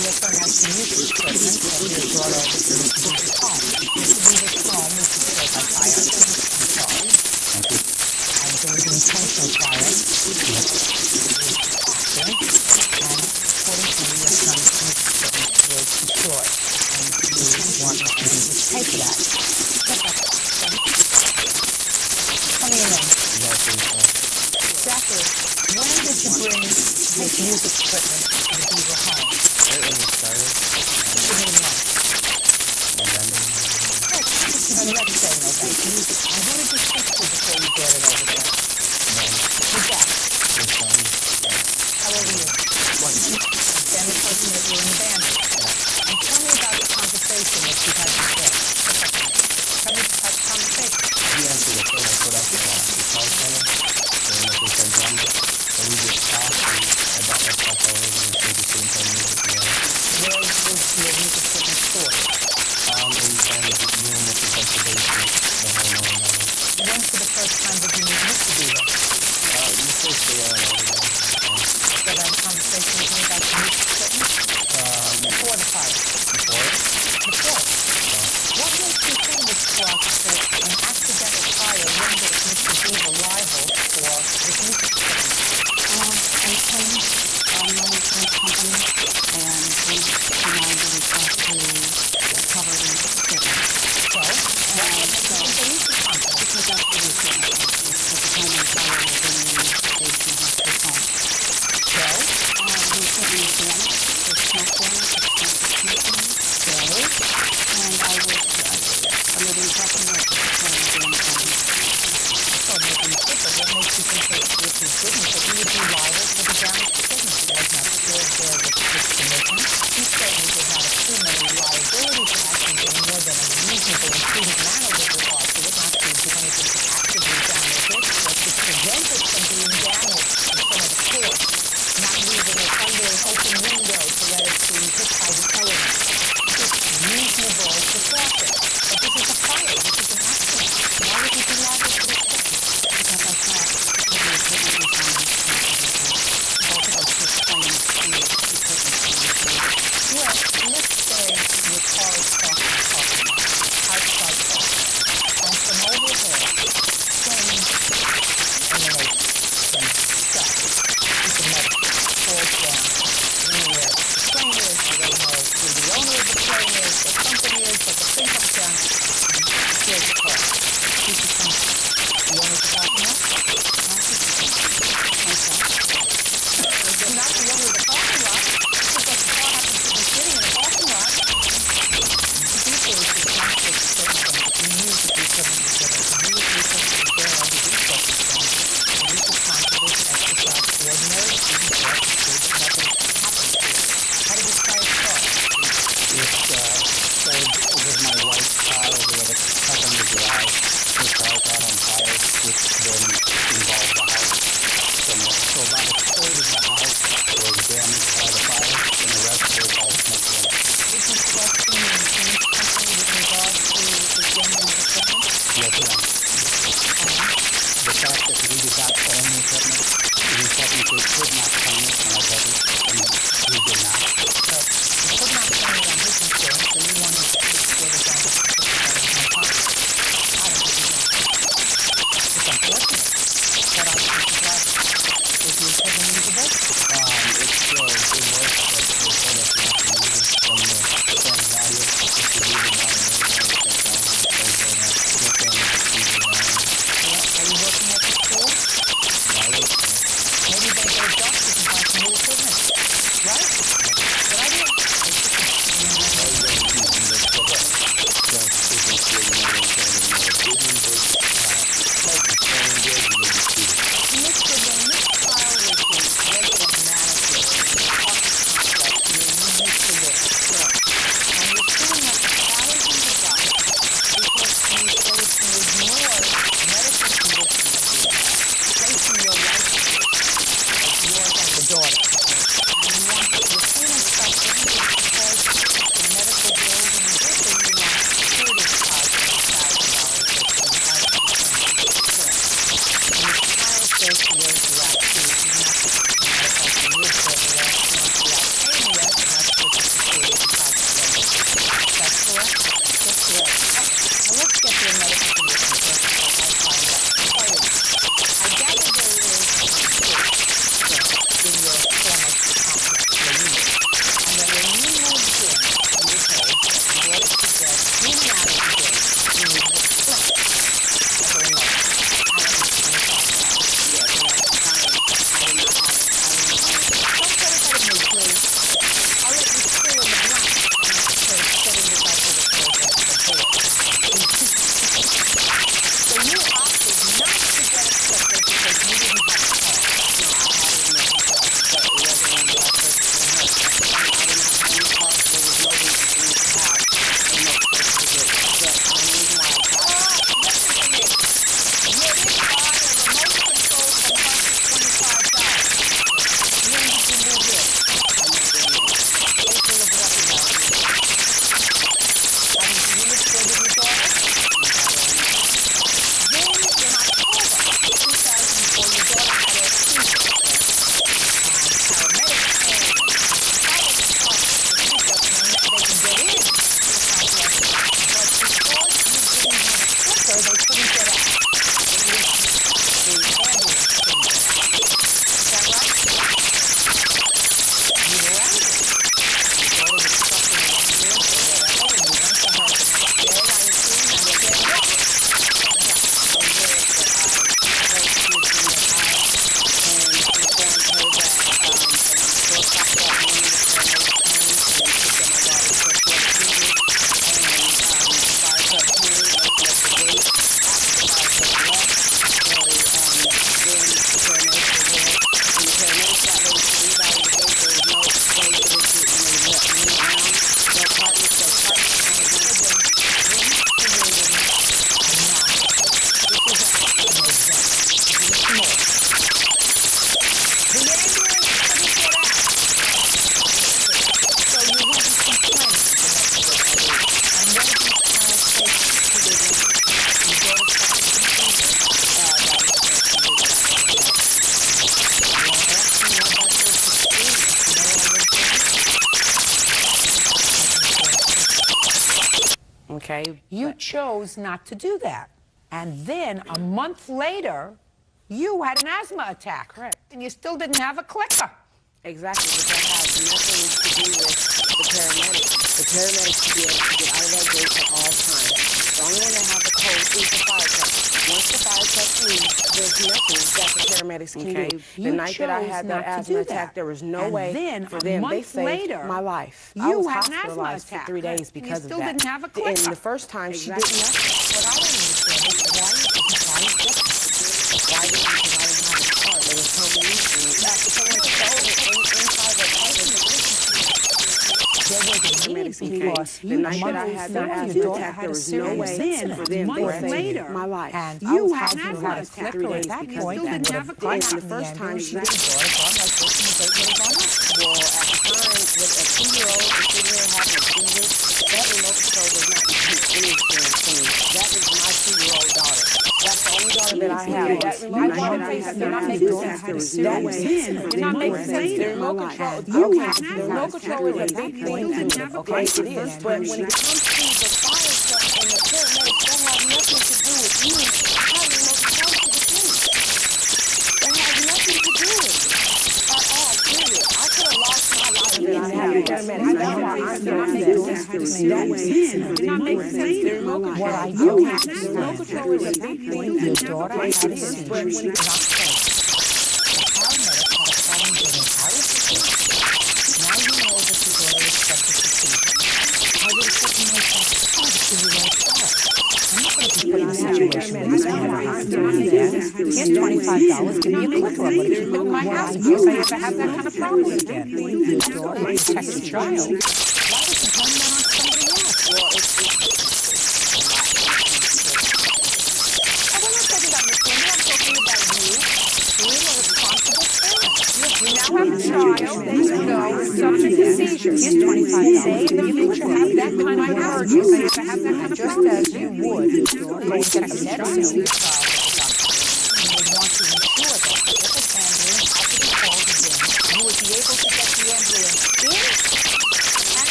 Your son has some music equipment that he brought over to his home. David's home was hit with a fire 2 weeks ago. And there was an intentional fire. David went to counseling, and according to you, your son's punishment is support. And you want Ms. Lindsay to pay for that. Go ahead. Let me interrupt you there briefly. Exactly when did you bring his music equipment into your home? It started Beginning when? November. Let me say it again. When did you first indicate that there was an issue? When was that? How old are you? 20. Then the same year you were in the band together. And tell me about the conversation that you had with him. Tell me about the conversation. He asked me to pay him for like month money. And I told him no yet. We needed to talk and I got back on phone with him and we agreed to go to the band. And where was your music equipment stored? We had like a room in the upstairs. Like, And when for the first time did you listen Okay? You chose not to do that. And then a month later, you had an asthma attack. Correct. And you still didn't have a clicker. Okay? The night that I had that asthma attack, there was no way for them. They saved my life. I was hospitalized for 3 days because of that. And the first time she did an asthma attack, but I got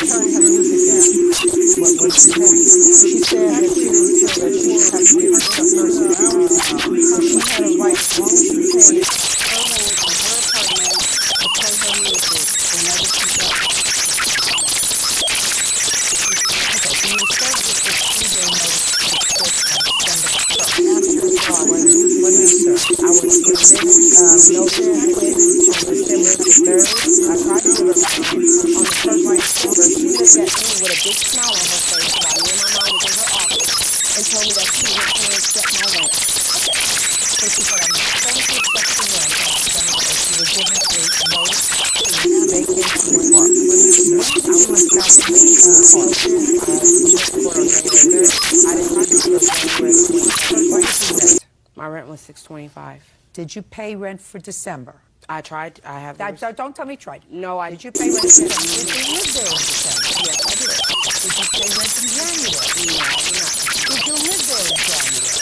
turn her music down. What did she say? She said that she didn't feel that she would have to pay for that person. So she said, as long as you pay only enough for your payment to pay her music, then that's what you want. She said that in the first instance, she gave me $10. What do you mean, sir? I was given notice quit on December the 3rd. I tried to give her money on the 1st of December. She looked at me with a big smile on her face while I went along in her office and told me that she was going to accept my rent. So she said, on December the 29th, that's when she was given a notice to vacate her apartment. When did you move out of the apartment? She went to court on January 30th. I didn't leave until January 21st. What was your rent? My rent was $625. Did you pay rent for December? I tried. I have. Don't tell me you tried. No, I. Did you pay rent in December? Did you live there in December? Yes, you did. Did you pay rent in January? No, I did not. Did you live there in January?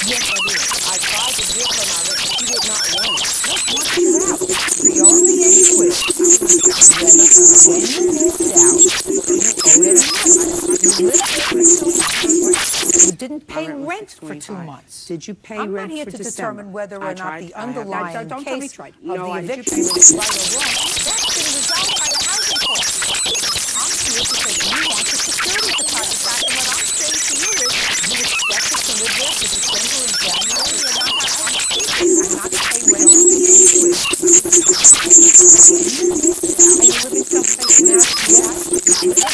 Yes, I did. I tried to give her my rent, and she did not want it. Look, once you're out, the only issue is whether when you moved out, you owed any money. You lived there for 2 months. You didn't pay rent for 2 months. Did you pay rent for December? I'm not here to determine whether or not the underlying case of the eviction was right or wrong. That thing was out by the housing court. I'm going to do the thing you want. The security department tried, and what I'm saying to you is you expected to live there for December and January and not have upkeep and not pay rent. The only issue is when you moved out, are you living someplace now? Yes.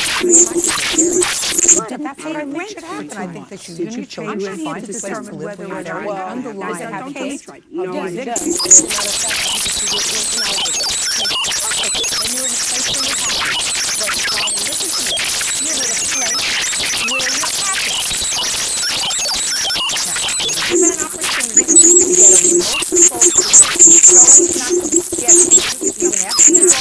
Didn't pay rent should happen. I think that you need to find a place to live where there are underlying case of the eviction is not affected because you were moving out with them. And you're in a place where you're happy. So this is it. You're in a place where you're happy. You're given an opportunity to get a remote control system. You chose not to get one, even after you got out of teaching.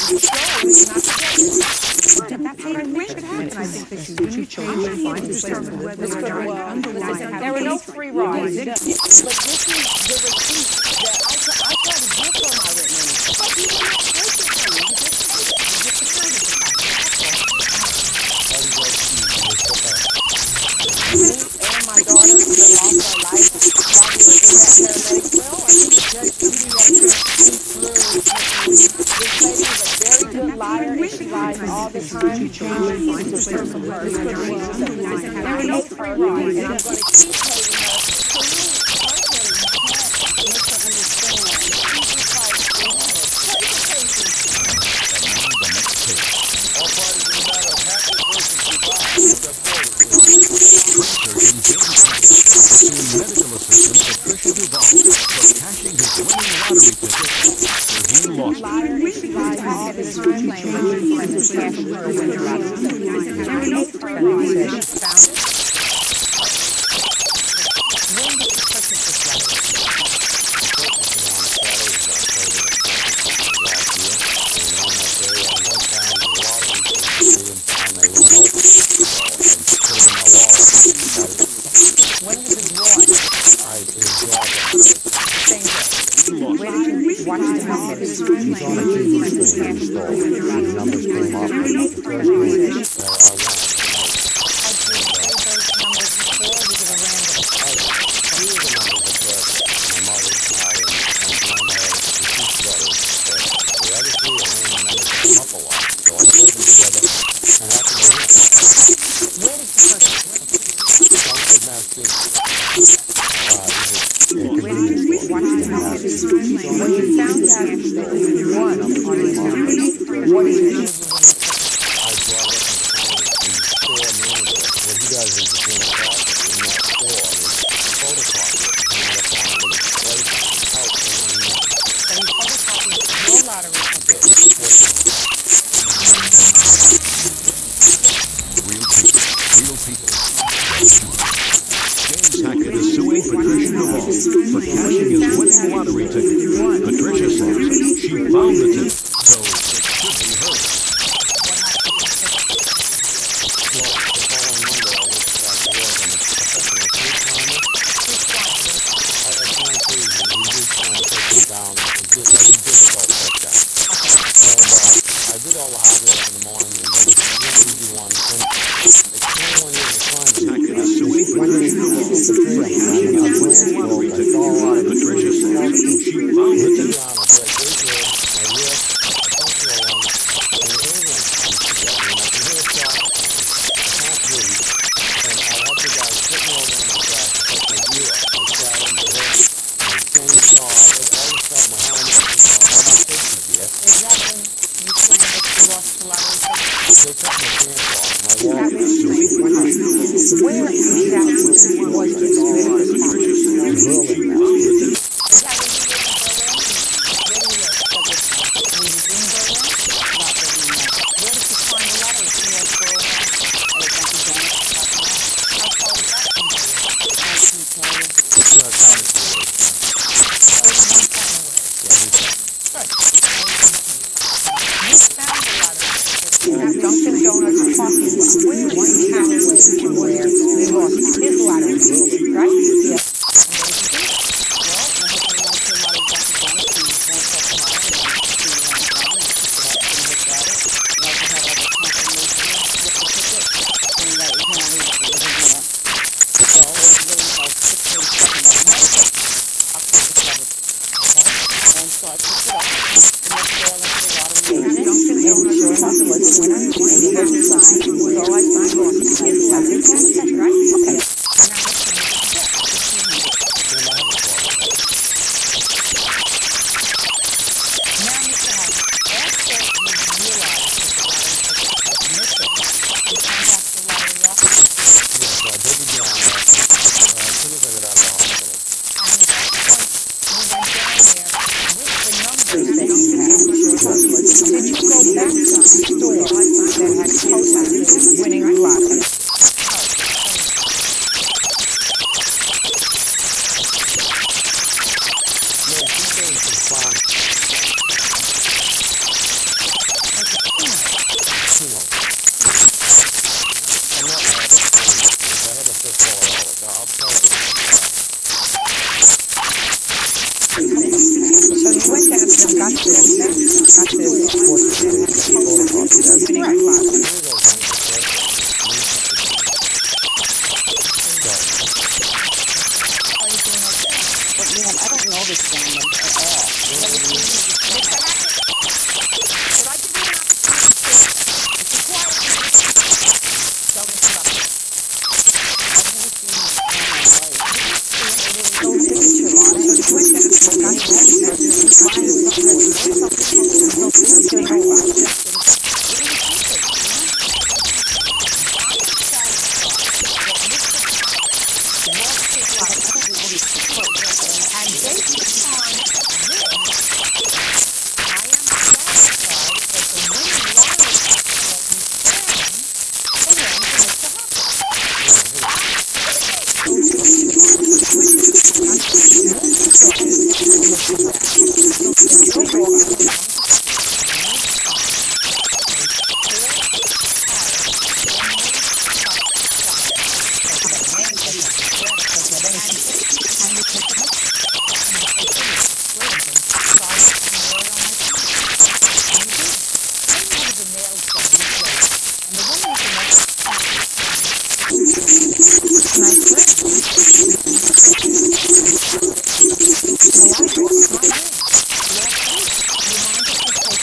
You chose not to get one. Didn't pay rent should happen. I think that you need to find a place to live where there are underlying case. There were no free rides. But this is the agreement that I tried to book on my written lease. Here's the thing. If you get caught in the security department, Any way you would go back to Me and my daughter that lost our life while we were in that paramedic. Well, I think Judge Judy has been speaking through with me. This lady is a very good liar, and she lies all the time. She's a person of hers. There are no free rides, and I'm going to keep paying her. For me, personally, as a parent, you need to understand that as soon as your child is born, this case is when was it lost? Same day. Where did you watch the numbers? He's on a TV screen installed. The numbers came up and the judge ruled that our rent was Had you had those numbers before, or was it a random number? I knew the numbers had been, the mother provided, and we found out when we received the letters that the judge ruled that the numbers came up a lot. So I told him to give us an affidavit. Where did you purchase it? Concord, Massachusetts. Where did you watch the numbers? When you found out that you won on these numbers, what did you do with the winning numbers? I brought them into the store manager. I said, you guys have been doing a lot of this in my store. Photocopy it. And he went down to the place and he bought the winning numbers. And you photocopied it in your lottery. I did. Real people, real people. James Hackett is suing Patricia Duval for cashing his winning lottery ticket. Patricia says she found the ticket, so it should be hers. What happened to the ticket? Well, the following Monday, I was asked if I had any case number. Who called you? I had an old agent. He did phone people down. It was just difficult like that. How? Well, I did all like this in the morning, and she would be one thing. As soon as one day the sun was When they finished the trail run, a glance broke, I saw a lot of Patricia slouching. She hit the ground and grabbed one glove, and I realized she had something wrong, and I ran over to Patricia, and I said, "Hey, Pat," I said, "I'm back with you." I said, "Now, I think I was stronger than my father." I said, "Yeah." And I sat on the hood, and I plain saw, I hadn't strapped my helmet on yet. Was that when you claimed you lost a lot of blood? I took my pants off, my wallet was still Where exactly was this gurling mask. Is that when you ran the window? Yes, When the window went? Where did you find the others who went for a run? Or did you go back? How far back did you go? to a county board meeting. Oh, you went to the board. Good. This county lot of places that you have Dunkin' Donuts parking lot. One county way from where you lost his lottery, right? Yes. And then you came. And then you lost your lot of Dunkin' Donuts and you went to the county that you met like you had a confirmation with the city, saying that was him and his was in there. No, it was like 6:30 something that night. After since I was and so I picked up yesterday I went to the lottery and sure enough it was the winner and it wasn't signed, so I signed for him. Right? Okay. And how much money did you get? I didn't have any money, but When, after when you realized that you missed it, did you go back to the lottery office? yes, I did again. As soon as I got out of the hospital. And you went down there with the numbers that you had. Did you go back to the store that had posted winning the lottery? Yes, he paid some fines for me. I haven't paid for all of it. I'll tell you. So you went down to them, got this winning the lottery. Are you doing okay? Yes, I don't notice too much at all. You know, Well, you just look okay. Well, I do have to ask you,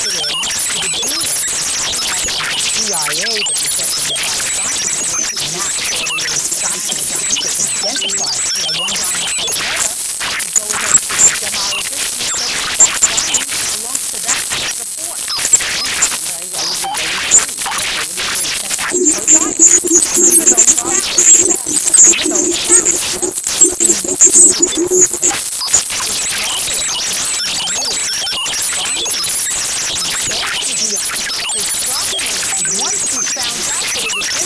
before I leave this interview, don't interrupt me. I want to know, you know, there was no signature on it, so you went down and got the signature, signed it, there's no signature, no signature, just a green piece of paper. How does that mean that you signed the rest of my signature and they will sign this? I am satisfied that the winning lottery that we won will never go corrupt.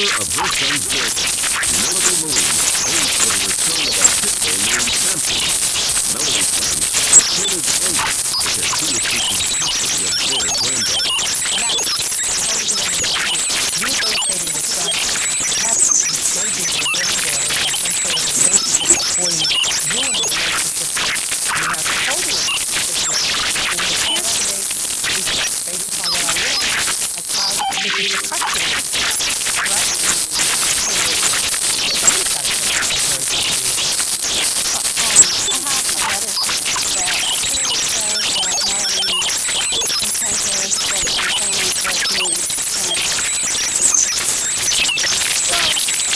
daughter of her son's judge, Melody claims Judy and her daughter Your relationship But you have to have to have to have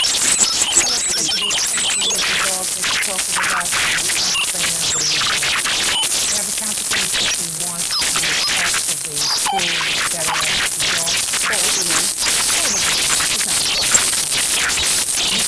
to Well, you have accountability if you want to make cuts from the employees you're supposed to make sure turn the emailment go out for the day day the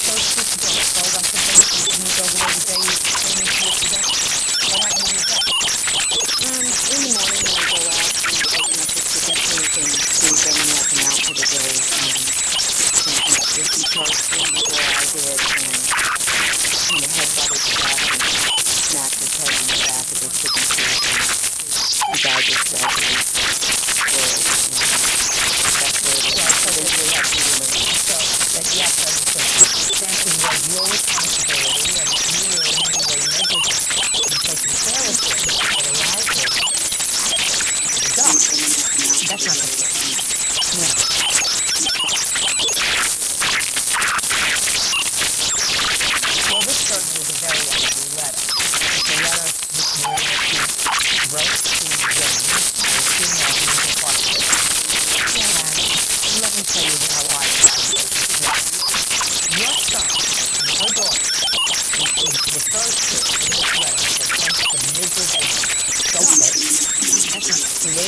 dayers partble have tove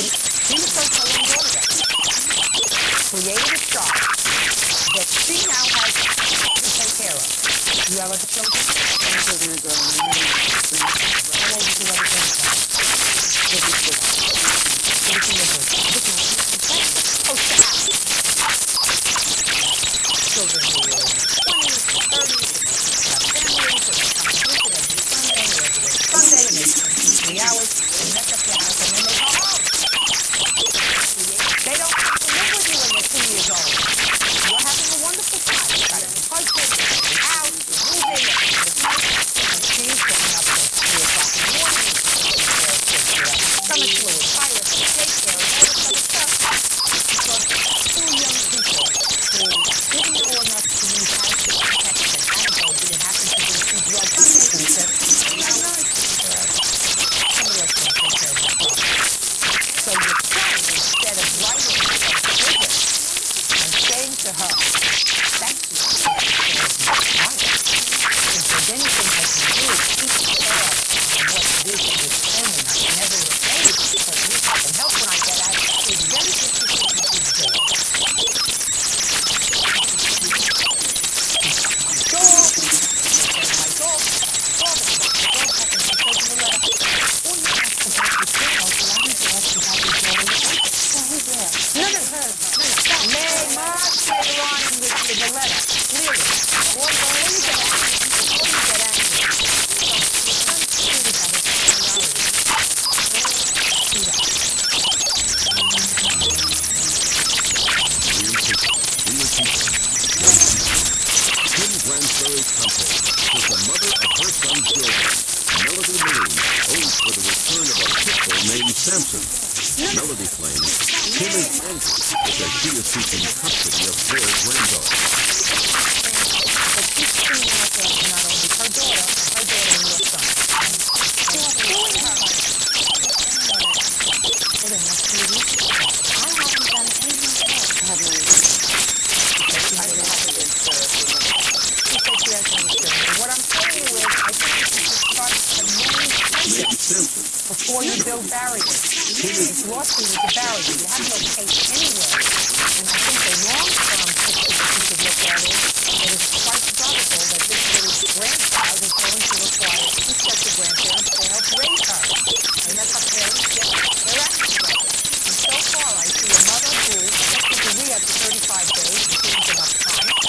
tovevevevevevevevevevevevehvehvehhhhhhhhhhhhhshhshhhsmack your herbackghhhhsmack the bag just you'vehsmacked responsibilityty Well, this is'sryrylycoughlyoughlyoughlyough്liou I go Judy's's What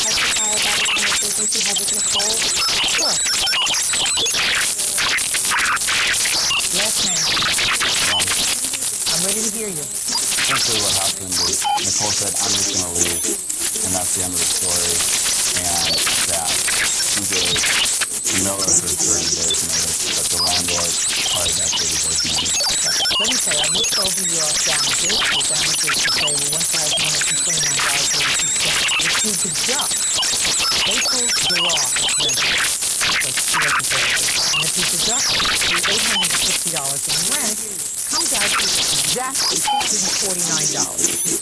you? Essentially what happened is Nicole said she was going to leave, and that's the end of the story. And she did email her 30 days notice that the landlord would provide that lady with his money. Let me say, I would call the once Ight'sd broke the law, which meant they pay $850 in in rent, comes out to exactly $249 in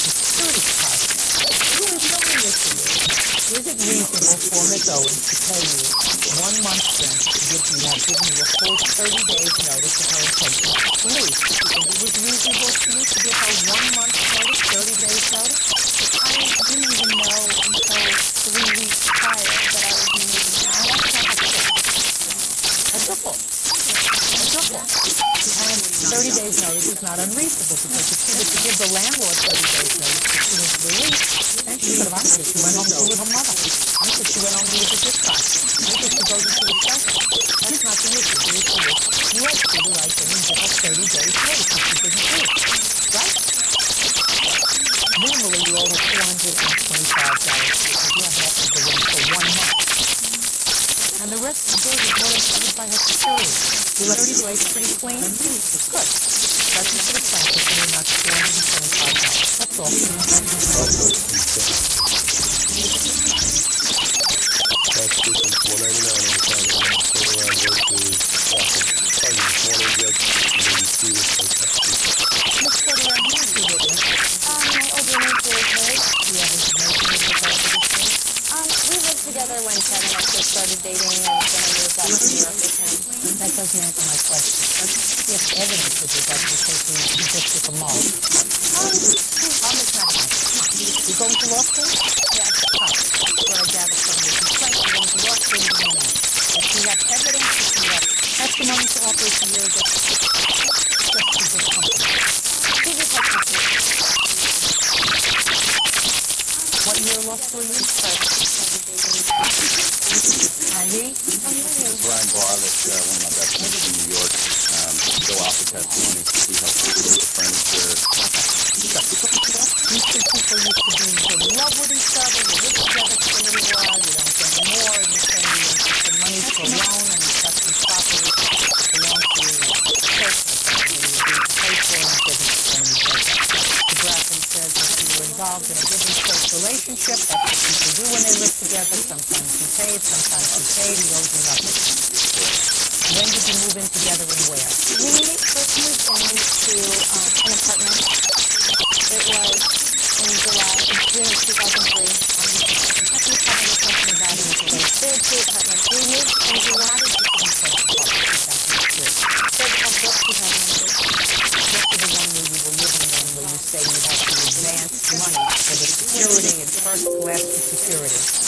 security deposits. Your question is, is it reasonable for Ms. Owensy to pay me 1 month's's notice tooneity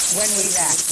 When You'reve to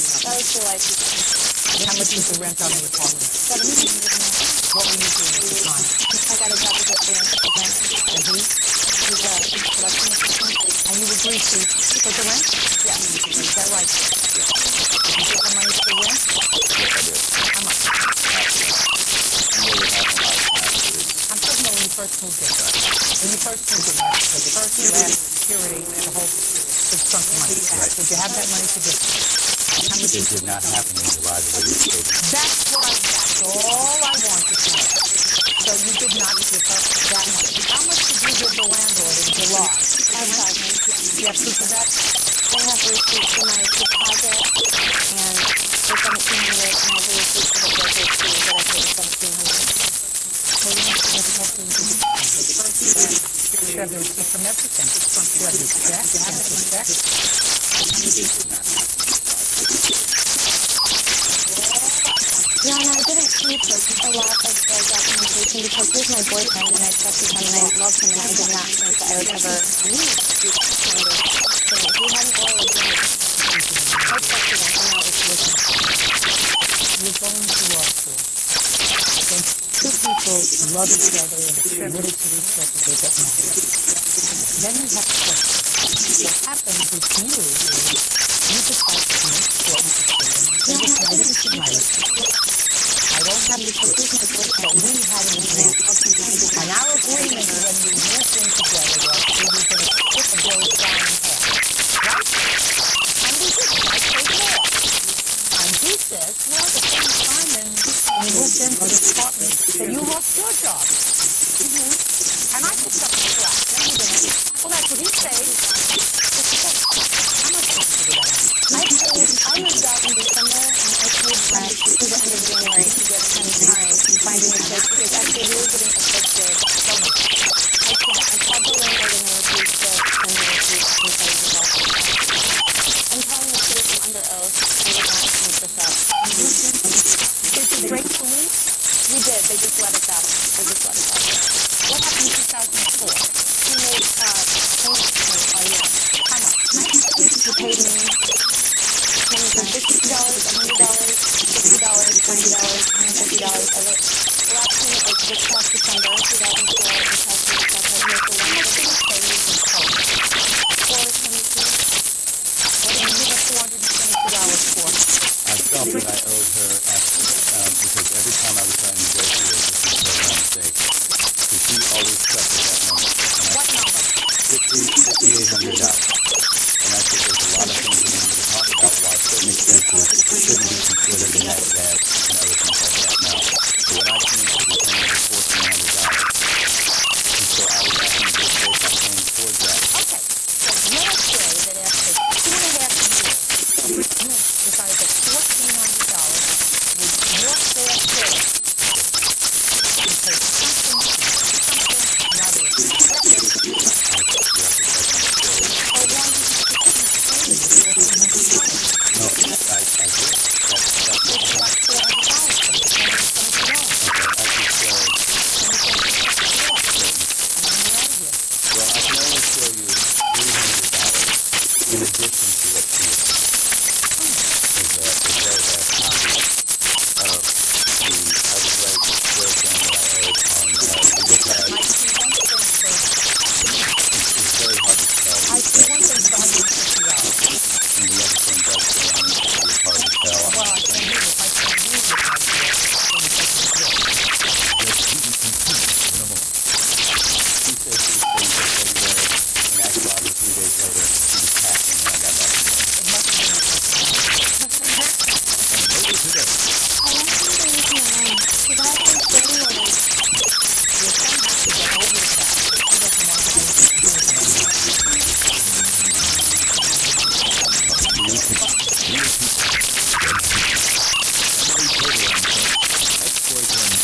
2 don't have to take this into account, but we had an agreement and our agreement when we moved in togetherher together, that you lost your your job. And I said, well, that's what he said. How much money did you get on that? I paid $100 in December, $200 in January, $200 in February, finding a place to take care of some of it. And I took him February and March, April, May, June, July, August, September. You tell me if this is under oath, you will not take this out. Did you break the lease? We did. They just let it go. They just let it go. What did you take out before? We made payments on, oh yeah. Time out. Can I ask you, you paid me $250, $100, $50, $20, $150, and the last payment was this past December, 2004, because I had no payment payments under oath. What was the missing? What did you miss $224 for? I felt that I owed her extra because every time I was trying to go through this, she would make a mistake. And she always cut me that money. What number? $5,800. And I told her, you know, I'm not going to sit here and talk about why it's inexpensive, sitting in everything that was bad and other people getting that now. What I can do is return this $1,400. And so I got in good faith on paying towards that. So you're saying that after clearing that money, you decided to put $1,400 in your safe bill to pay $2,250 now to retire. That's exactly what I did. So why did you spend it before you retired? No, I did spend it at that point. Well, how much money did you spend? Let us know. I spent $1,000. And how more did you? Well, I can only tell you $300 in addition to what she had spent. Okay, because that amount included, I guess, the $4,000 that I owed on legal matters. see one thing that's very clear. It was very hard to tell when the other $10,000 went into the other party's account. Well, you didn't mention legally how much money you had spent on legal matters. Well, she said she was going to pay me back, and then I called her 3 days later and she was asking me how much money I And had what did spent. you mention? Zero. Well, why did you mention any of that? Because all you kept saying was, you were spending it, but you never went back. You never mentioned it. The reason Well, the reason I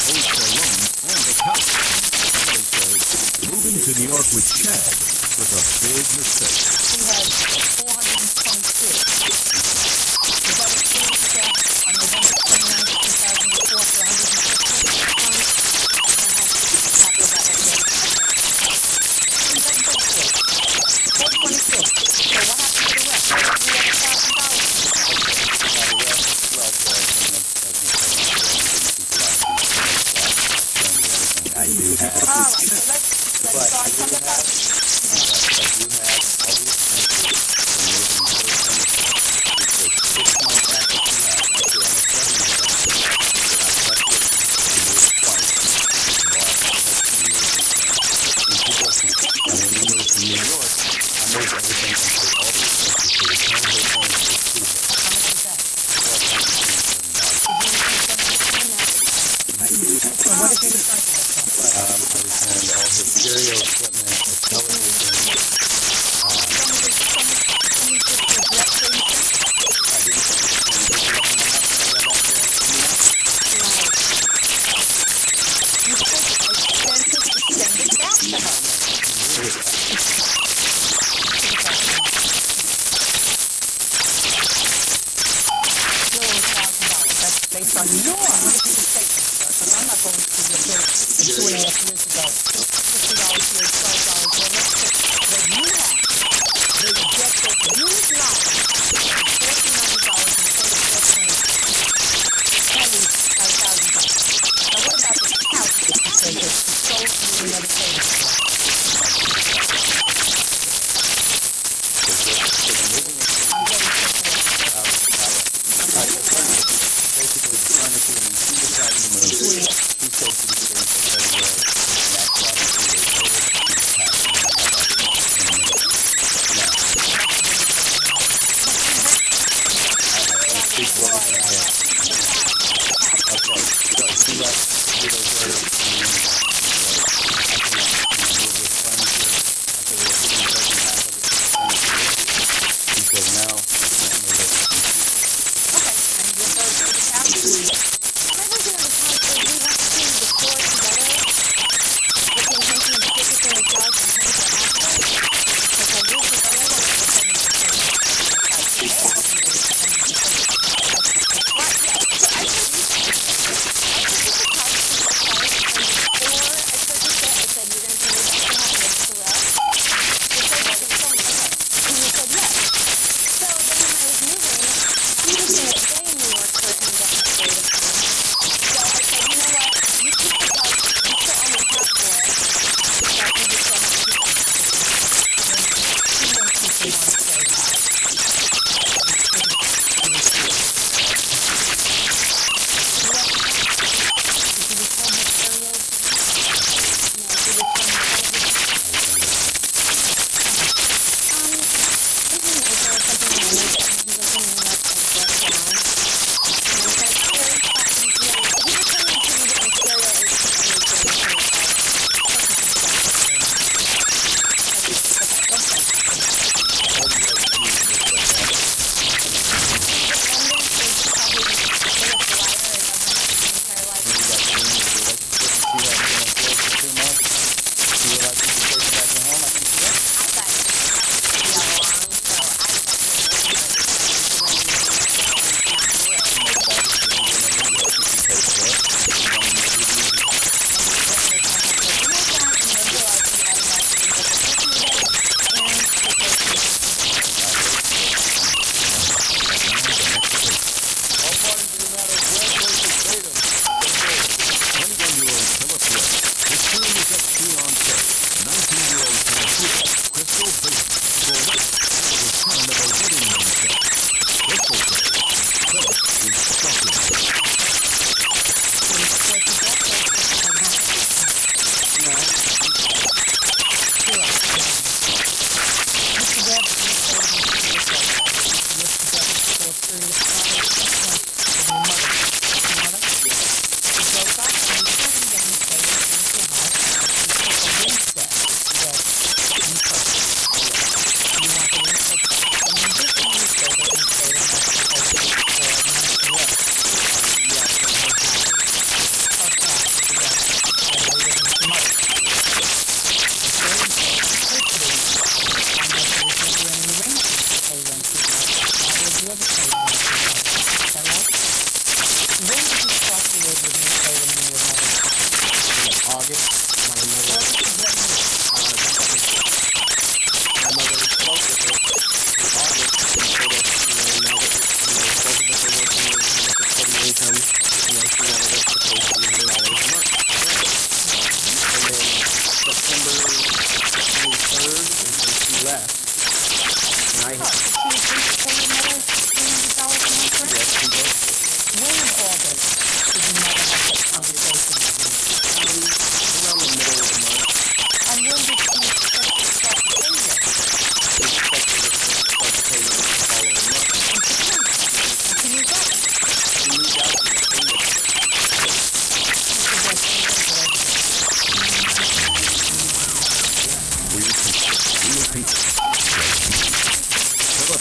didn't spend any of it was because Chad wanted to see things before they come. He said, Moving to New York with Chad was a big mistake. you had 426. Did you have 40% on November 29th, 2004 for his next payment? And I have to keep a copy of that every month. This is what you did. What money did you spend? So what happened to the rest? Where did the other $5,000 go? Well, the rest of the money spent in different taxes and things. And I do have. All right, so let's start from the back. I do have other expenses that were specific on tax returns. But when it comes to my tax returns, it's funny. When I moved to New York, I moved everything to Florida. I make everything in Florida. How much was that? I do have So what did the return say? the returns. I put stereo equipment and televisions. How many did you spend on each of those items? I didn't mention anything about that on there. No, time. I mentioned no of that. So you didn't tell me that. $1,000,000. That's based on your interpretation, because I'm not going through your books of 2.5 years ago. $1,450 here, $12,000 there. But you mentioned that you objected, you did not object to $1,420 and $10,000. So going back to how did you say that you sold you another payment plan?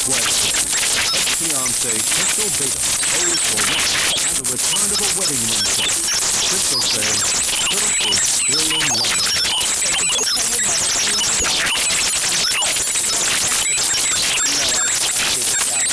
Bradford, her fiancé, Cecil Biggs, told police on the return of a wedding ring. Cecil said her boyfriend Roberts said he took her home that night. No, I didn't take her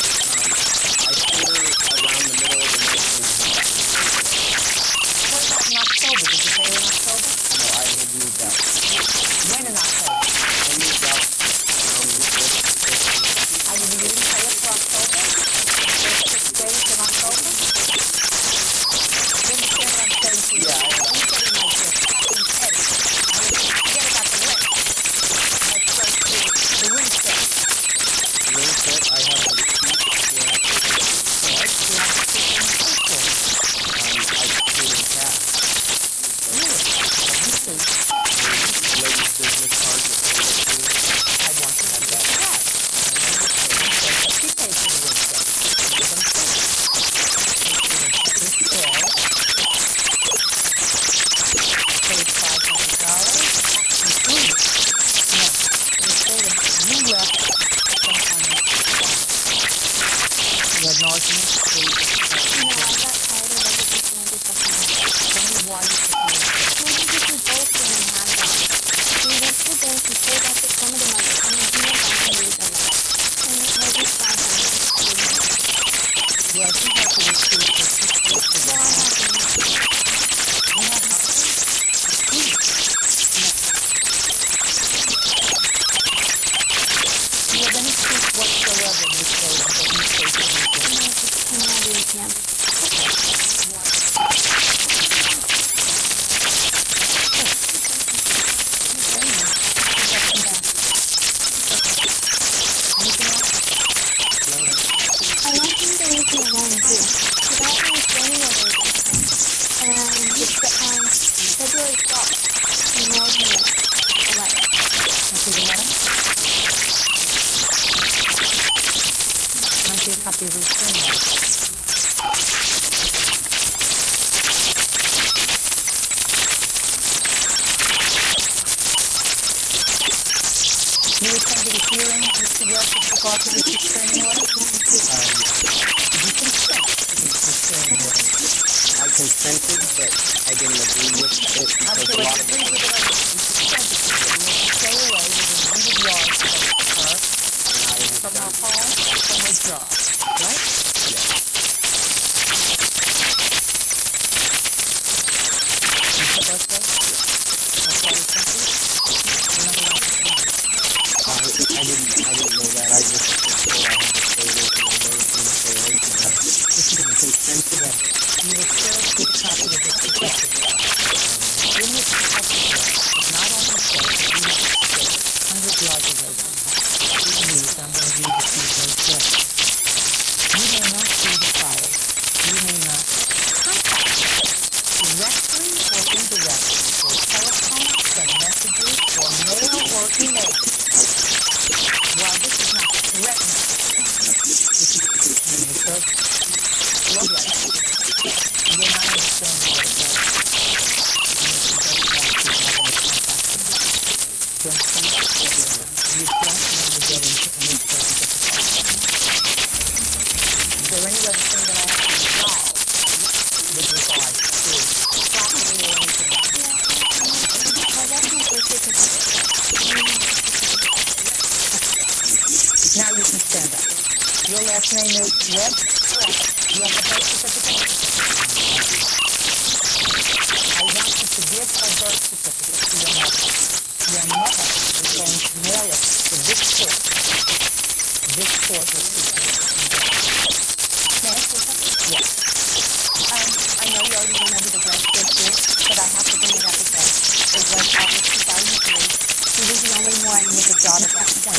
out of the house.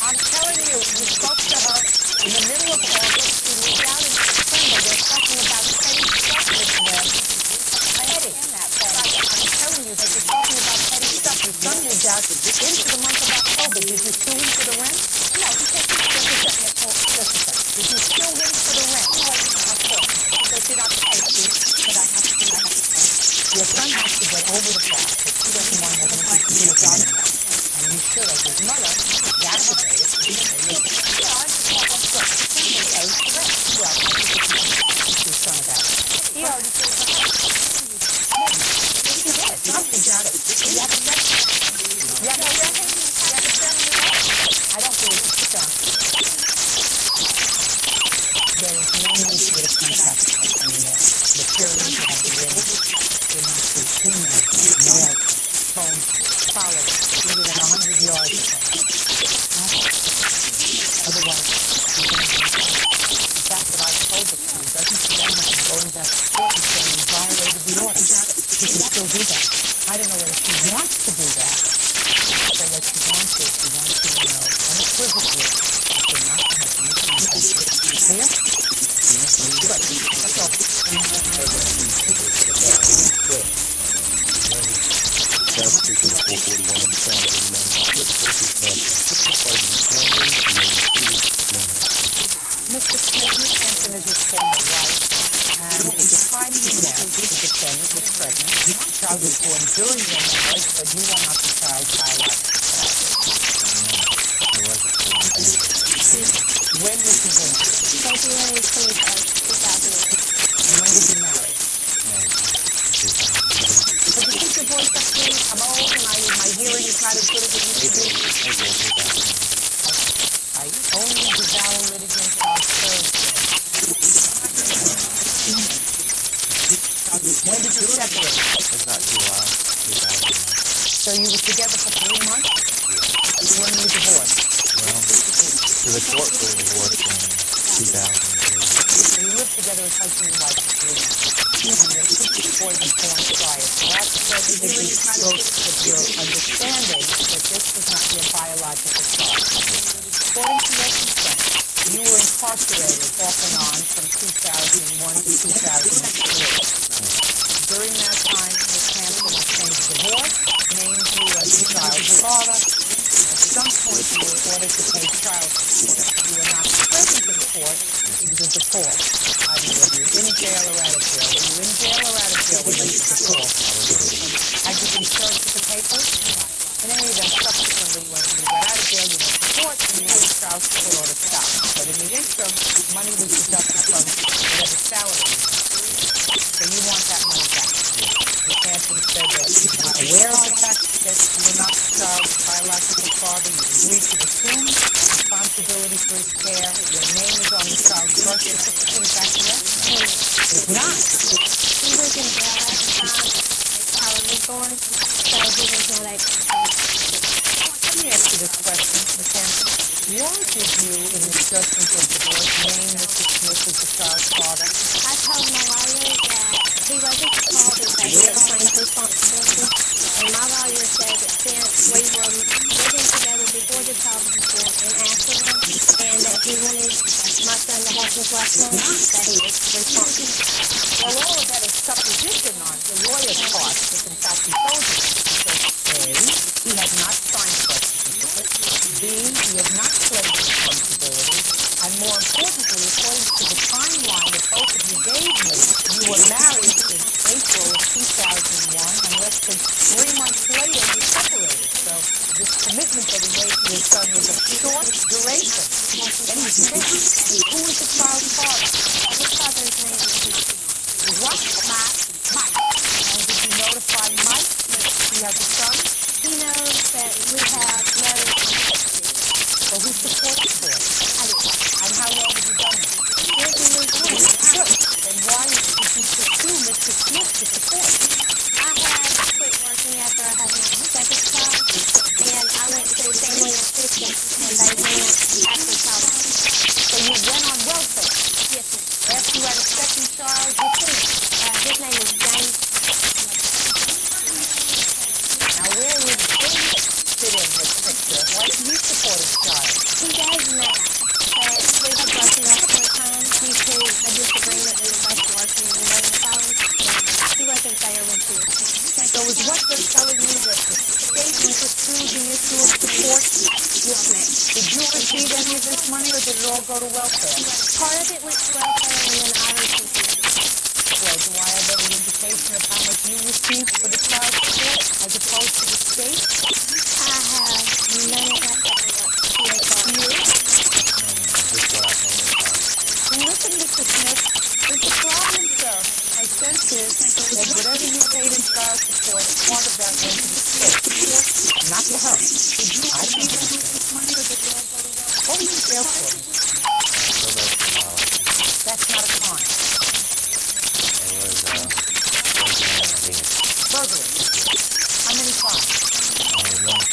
I told her it was like in the middle of the day. What about in October? Did you say that in October? I didn't do that. When in October? I didn't even say it was October. was within 100 yards of him. Back in October, doesn't mean that if over and back important timeing you violated the order, you can still do that. Mr. Simpson is responding's wife, and he'sd decided his defendant with's child support juryryy what you'reve not chardededad'dyuhhhhhhdedid'yuh h hdh h ded'yhhhhd'. When'did'yuh'h'd'y'hhd'y'hhd'y'hhh d'y'hhh d'y'hhh d'y'hhh d'. When did you get separated? When did you get separated? So you you're you were were togethererher as Sourgeededededhying'thinghhhhhhhhhs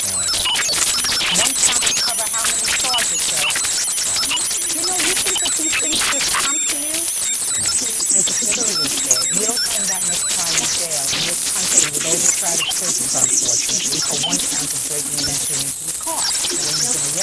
So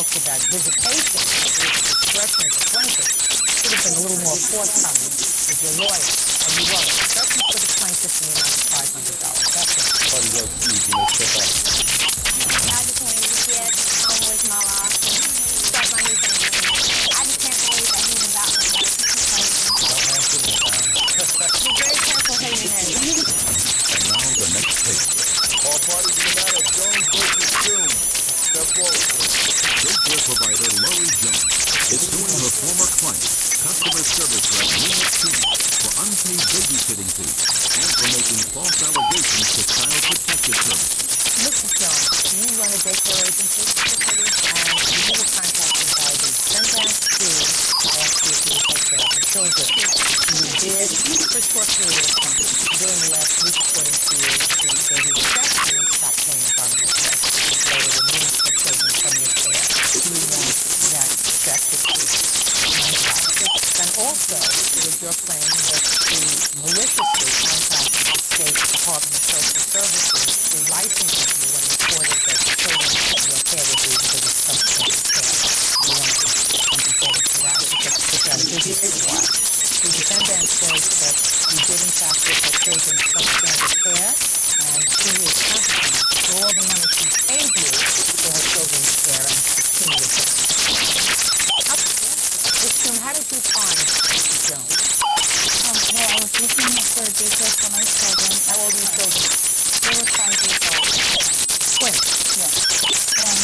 talked about visitation, at least the expression of the plaintiff should have been a little more forthcoming with your lawyer, and you weren't. Help me pay the plaintiff in the amount of $500. That's all. What was the amount of $500? I just wanted you said you was gonna waste my life. That's my new thing. I just can't believe that he's about to do this to me. I'm not doing that. You're very complicated, ain't you? And now the next stage, please. All parties united. Jones versus Jones. Step forward, please. Healthcare provider Laurie Jones is suing her former client, customer service nurse Nina Smith, for unpaid babysitting fees after making false allegations to Child Protective Services. Mrs. Jones, you run a daycare agency, and you were contacted by the general school to see if you would take care of the children. You did for a short period of time. Then last week, according to your history, you gave your check and stopped paying the government taxes, and so they removed the children from your care. You then contacted Texas State, and Texas also, it is your claim that you maliciously contacted the State Department of Social Services to license you in order that the children that your care would be limited temporarily. You weren't able to get them before they came out without a visiting order. The defendant says that you did in fact get your children some form of care, and to his estimate, for all the money he paid you for children's care, he was how did you find Mrs. Jones? Well, looking at her business for my children. How old are your children? They were 5 years old. Twins? Yes. And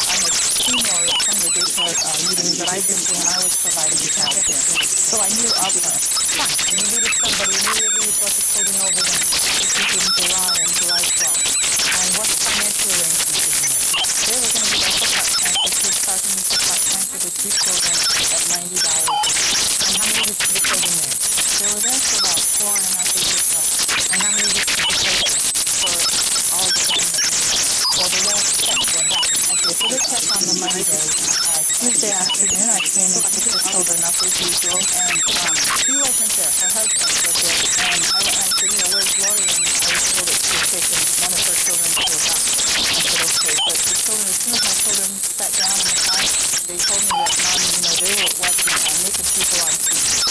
I had seen those from the daycare meetings that I've been to when I was providing child care. So I knew of her. Fine. And you needed somebody immediately. You brought the children over, and the husband didn't allow them July 12th. And what financial arrangements did you make? They were going to both transfer to his cousin to transfer the 2 children at $90 each. And how many were the children named? There were then about 4 in our business left. And how many did you have to pay for? For all of the transfers. Well, they weren't checked. What happened? Okay, so this was on the Monday. Tuesday afternoon, I came to see the children as usual, and Who wasn't there? her husband was there. And I said, where's Lori? And I was told she was taking one of her children to a daycare. But the children, as soon as my children sat down and talked, they told me that, they were what made the people like Judy.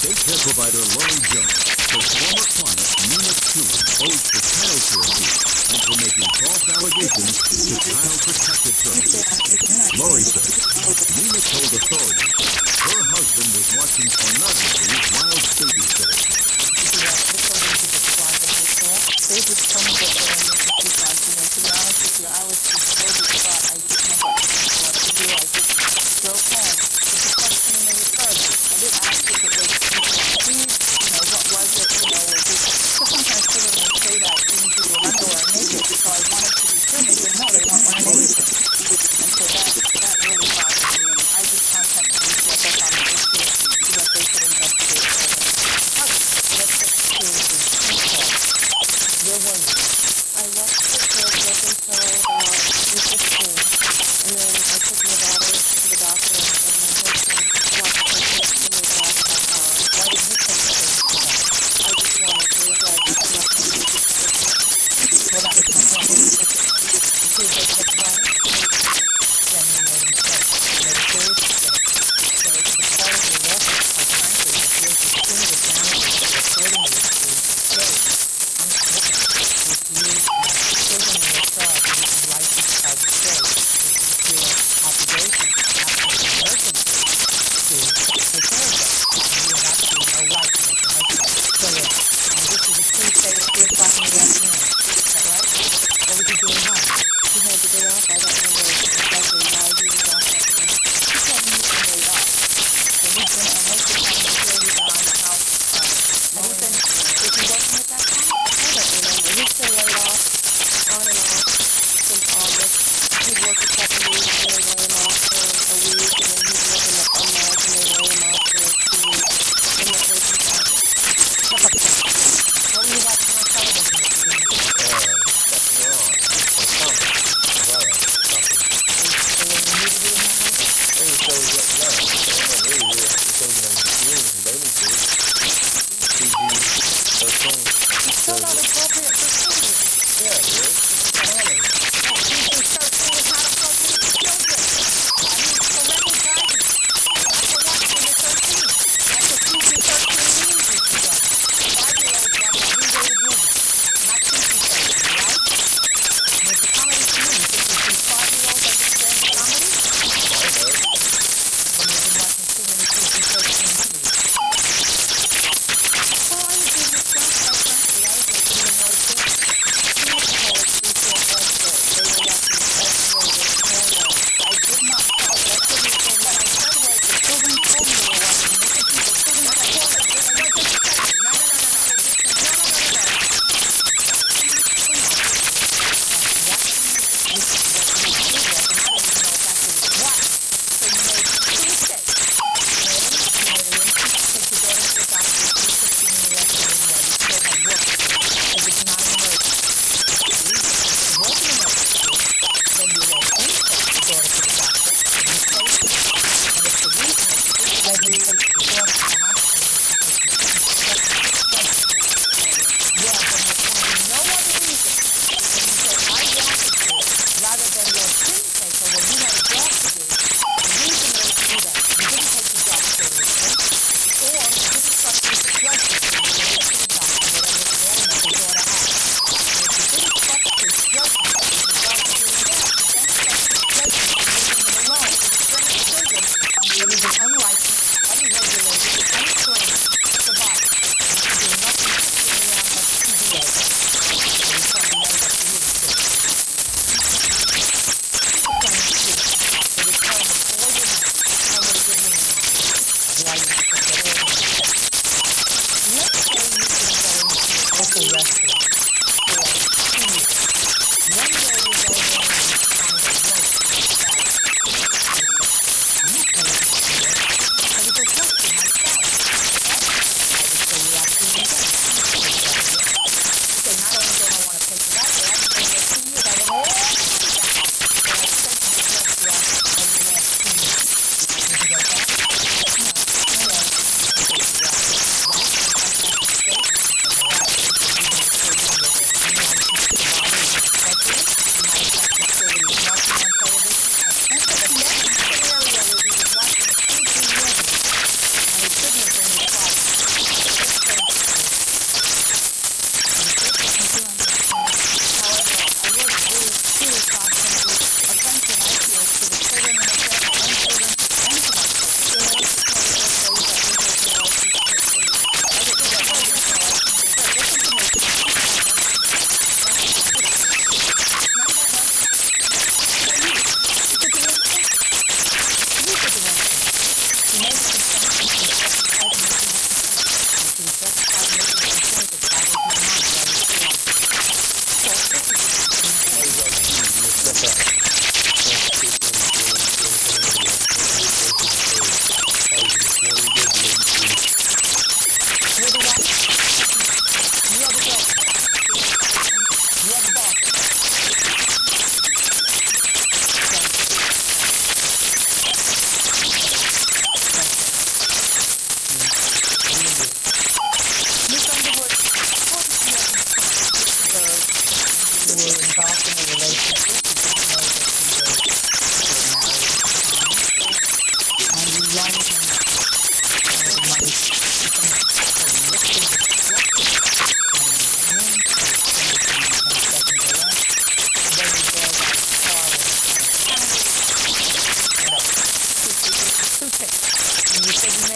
Daycare provider Laurie Jones, her former client Nina Smith, both contempt for her and for making false allegations to Child Protective Services. Laurie says Nina told authorities that her husband was watching pornography while babysitting. They did not take over his department of care. They just told me that they were basically watching it. To be honest with you, I was completely distraught. I didn't know what to do. I didn't realize it. I said, okay. Did you question them any further? I did ask if it was clean, what was it? Sometimes my children would say that even to their underwear naked. So I wanted to be sure, and they said no, they weren't wearing anything. And so that really bothered me, and I just contacted the state department just to get the children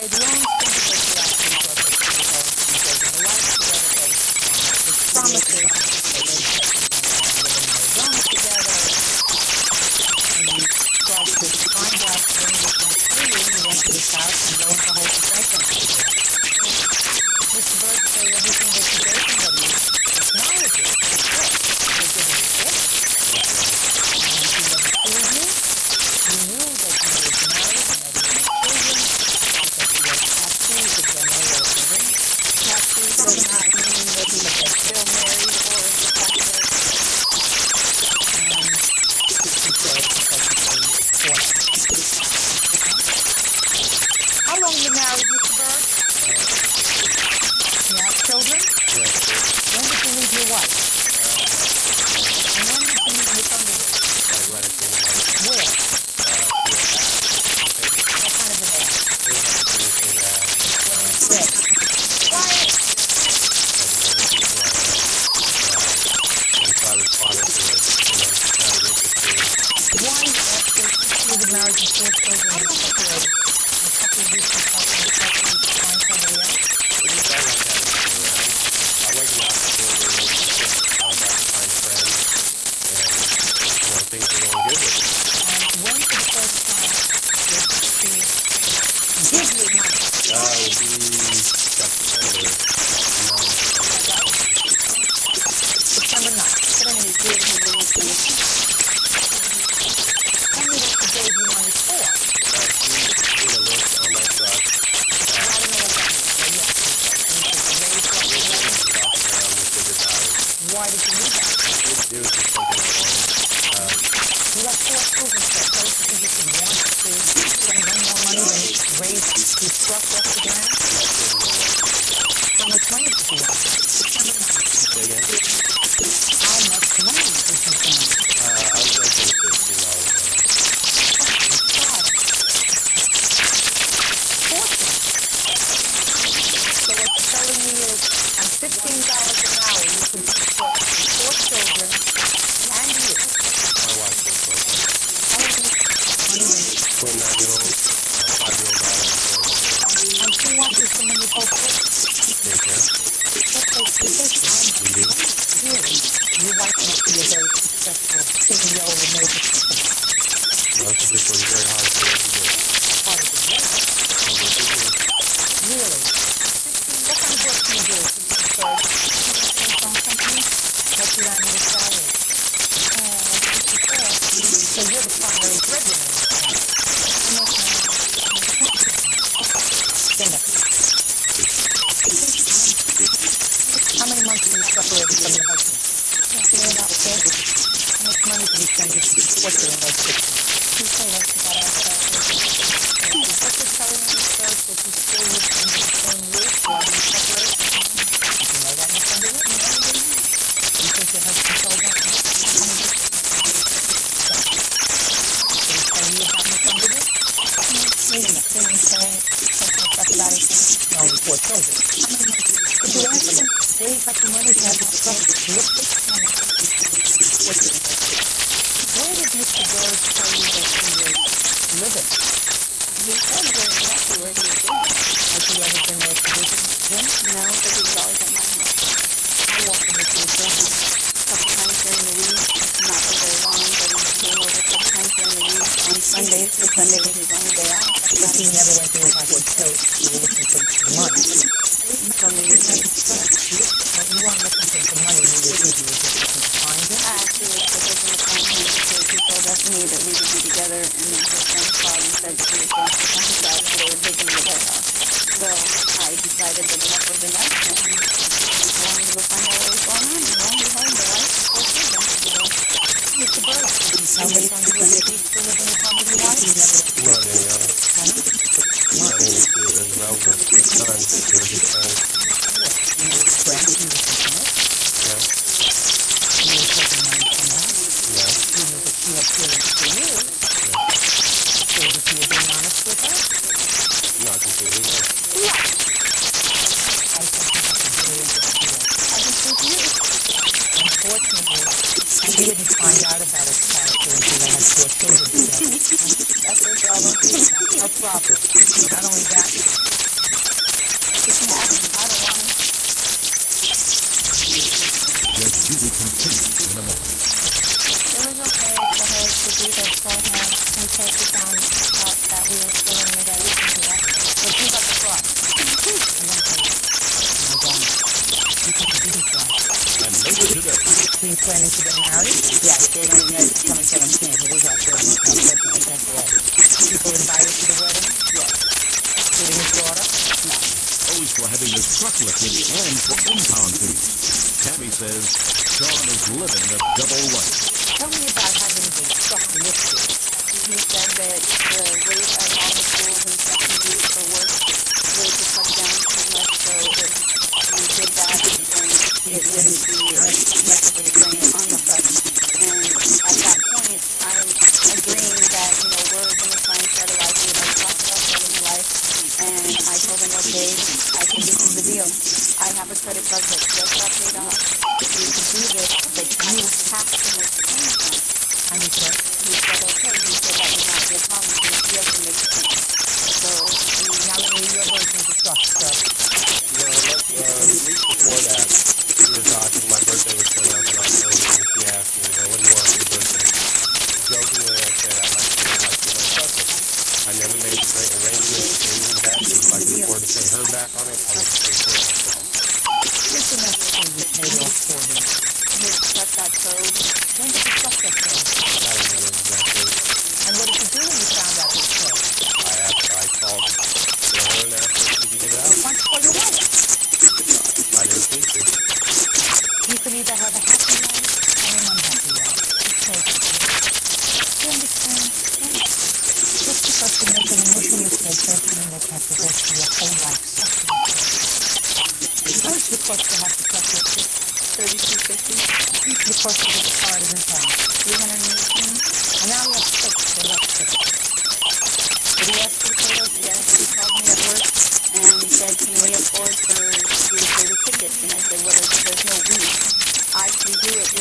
the only thing that was left was a table because his wife never gave him a promise. His promises were that they would have when they were young together, and that he would find out when he was 23 he went to his house and lo and behold the boyfriend came in. This birthday, everything was good, but his marriage was going to quit. He was going to quit. And he did not accuse me. He knew that he was married and that he had children, that he was happy with another woman. Happy does not mean that he is still married or is happy. He said that he was divorced. How long were you married, Mr. Berg? 15 years. You have children? Yes. When did you leave your wife? And when did you leave your son again? Right away. Where? With Pennsylvania. What kind of a man? Very nice guy. What did he say? Quiet! If I responded to his demands, he told me to tell him what to do. Why, after 6 years of marriage and 4 children, are you separated? And a couple of weeks before I met you, did you find somebody else? But he's not like that. I like my security. I like my friends. And the only thing we want to do. When did you spend time with the to give you money? We got together Coming up. When he gave you the money to use. Tell me what he gave you money for. he gave me a loan for myself. What kind of a loan did he give you? A raise something maybe? Yeah, and a bigger salary. Why did he do that? It was because of You have 4 children, so of course he didn't want to spend any more money than he could raise these 12 after that. So much money did he want? Say again? How much money did he want? I was going to say $50,000 a month. Holy cow. So what's telling me is on $15 an hour you can support 4 children and you. My wife as well. Put 9 in. Don't you want to come in the post office? Yes, ma'am. Your position. We do. Really? Your wife must be a very successful CEO in a major company. Well, she just works very hard for every day. How does it look? Really? Christine, what kind of work do you do? Sorry, can you tell me something about something? What do that mean? Tell me. So you're the primary breadwinner in the family. Go ahead. How many months are you separated from your husband? How much money can you send you to support you in those 6 months? Just say what you have. What you're telling us, Mr. Berg, that you still live with him for 10 years while you were separated? You know that much about it? Because your husband told us that. So you live 10 years with him somebody? Meaning a single parent, separated, no, with 4 children. Did you ask him where he got the money to have this stuff gifted? Where did Mr. Berg tell you that he was living? He said that he asked you where he was living. Have you ever been vacationing with him now that he's out of the home? How often does he visit? A couple times during the week? Very often? No, a couple times during the week. On Sundays, the Sunday that he's only there. He never went to his husband's place to look for some money. He told me he was looking for money. No, you weren't looking for some money. He was leaving. Did you find him? Actually, I was looking to find him because he told us me that we were together and his girlfriend called and said she was going to find him and they were visiting Tampa. So I decided to come up overnight to find him and go find out what was going on. And lo and behold, my life was completely restored. Mr. Berg, did he tell you that he still living at home with his wife? Not anymore. Not as well with the son. He was a son. And you expressed he was honest. Yeah. He was making everything right. Yeah. He was a real hero for you. So was he being honest with her? Not completely. Unfortunately, you didn't find out about his character until they had 4 children together. That's what y'all don't think about. our property. Not only that, I don't want Ms. Judy continues in a moment. It was okay for her to do this courthouse protest that we were doing and everything like that. Are you're planning to get married? Yes. Are you invited to the wedding? Yes. Those for having the truculent food and for impound food? Tammy says Sean is living the double life. Tell me about having the truck mystery. He said that the way ladyes for work. He did come home so he he left, so it wouldn't be thatbad whening it wouldn't be. It wouldn't be. It wouldn't be on the phone. He would bring it on the phone. He But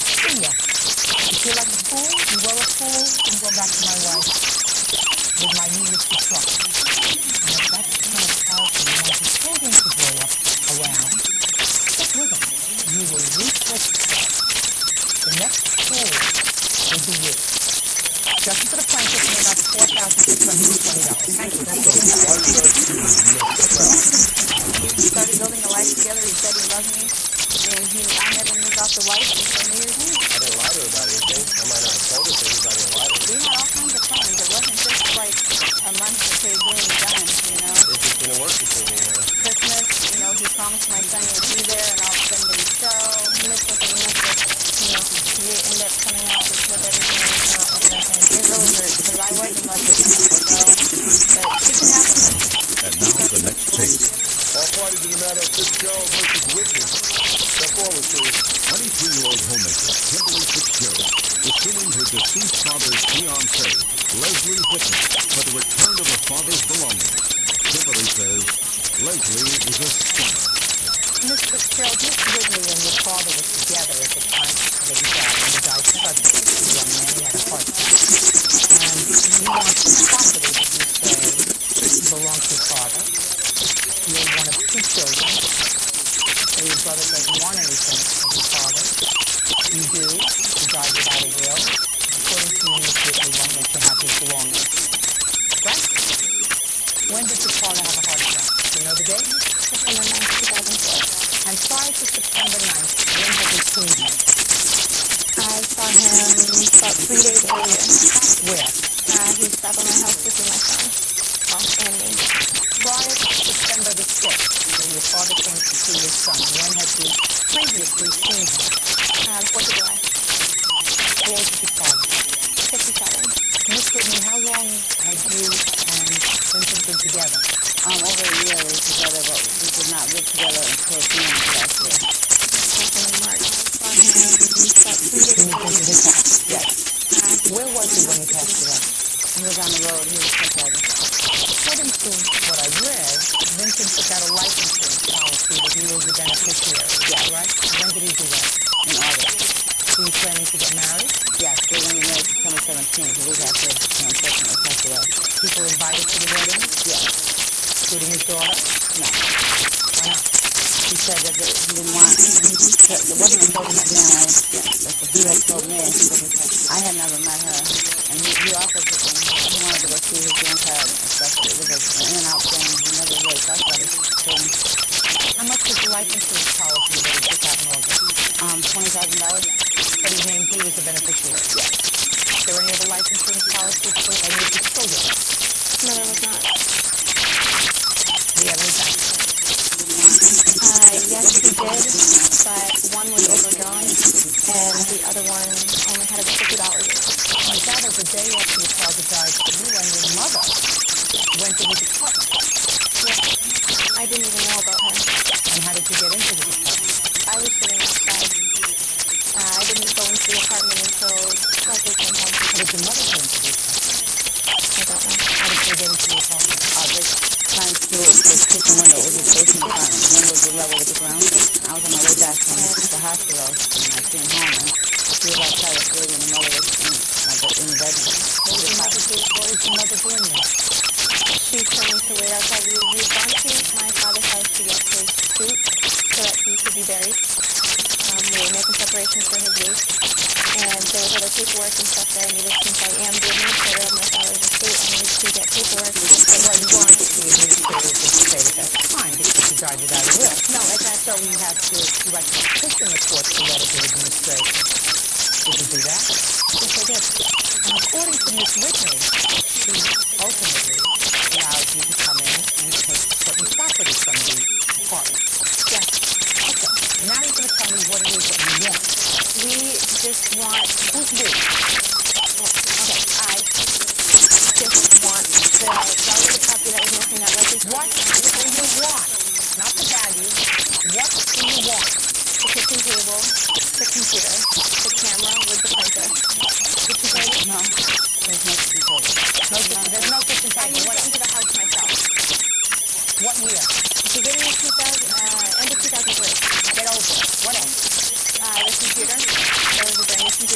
understand be. Until on the phone, on both phones, I'm going back to my wife with my needed to talk. And if that's the kind of policy you want to have around, you will report that around. The nextst 4 weeks will be yours. Judy started building a life together. He said he loved me. And then he and I met and he was taking me in and he lied to me. He lied to me. We had all kinds of fun, but nothing seemed to break a money to Christmas, he promised my son he'd be there, and all of a sudden he missed everything, and he missed everything, he didn't end up everything, and everything, and everything. It was over everything, And now the nextst tape. Everybody's going to the matter show with 2323yeteroid homemaker homemaker pursuing her father's Leslie Whitney, for the return of father's belongings. Leslie says, Leslie is a trustworthy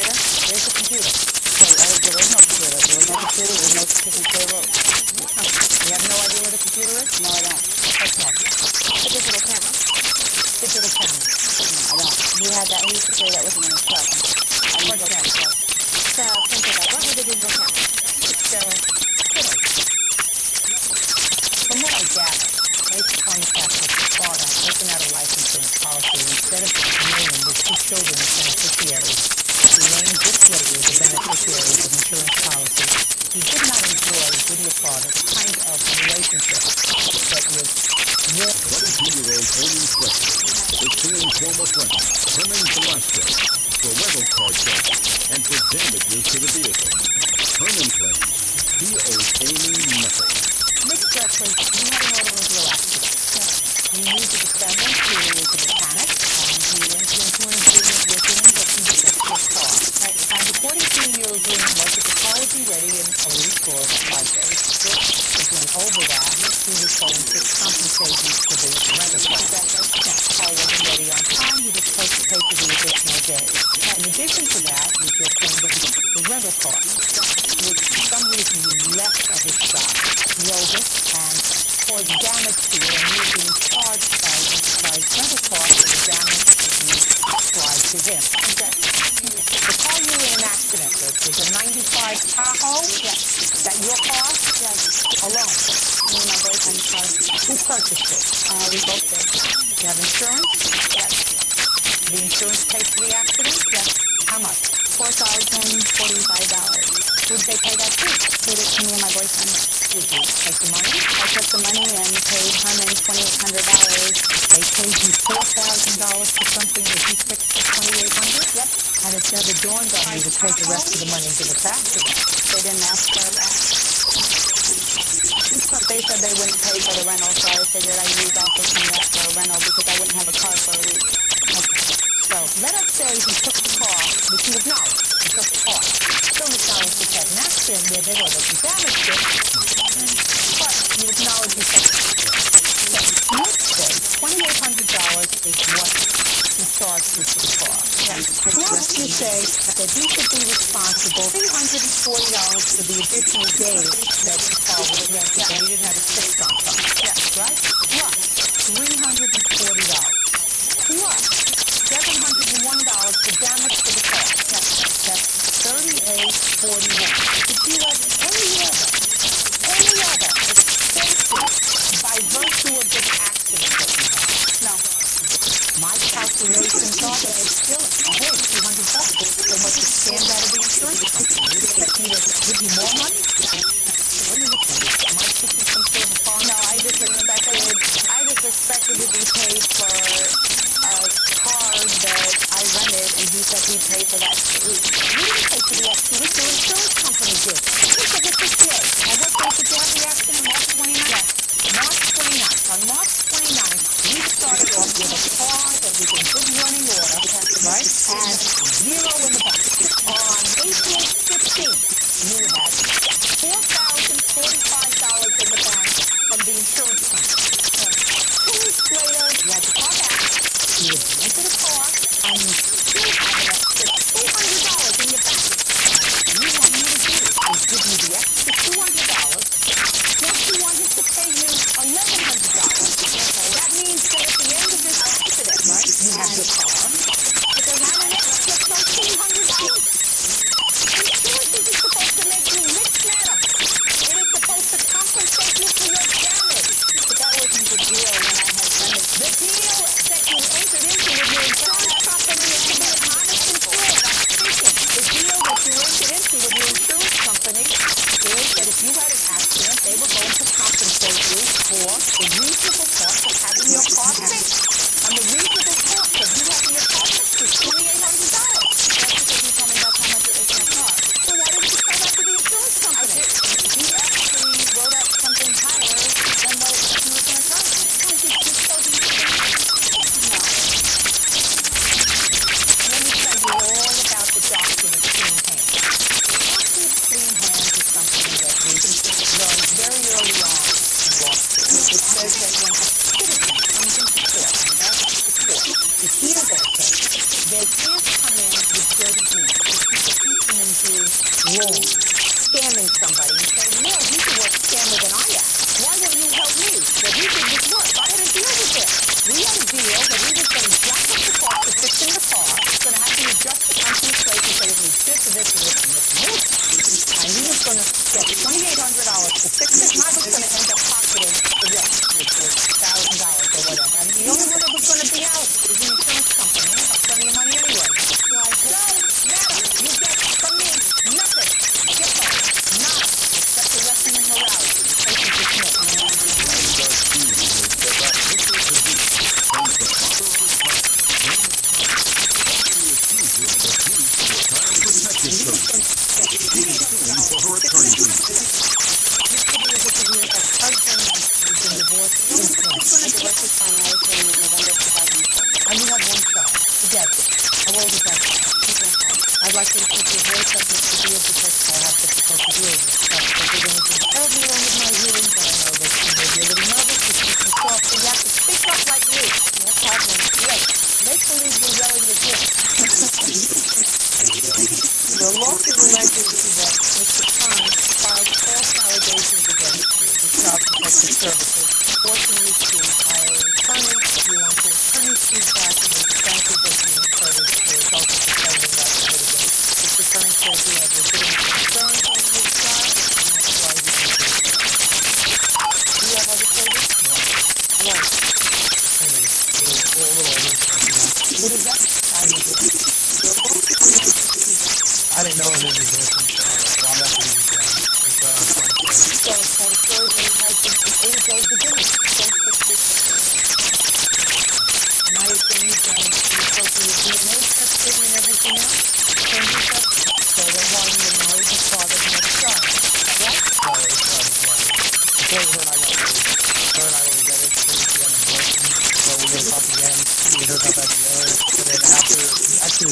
Where You did not enjoy with your father the kind of a relationship that was more... 52-year-old Amy Preston is suing former friend Herman Velasquez for rental car theft and for damages to the vehicle. Herman claims he owes Amy nothing. Ms. Preston, you had an automobile accident. You moved into that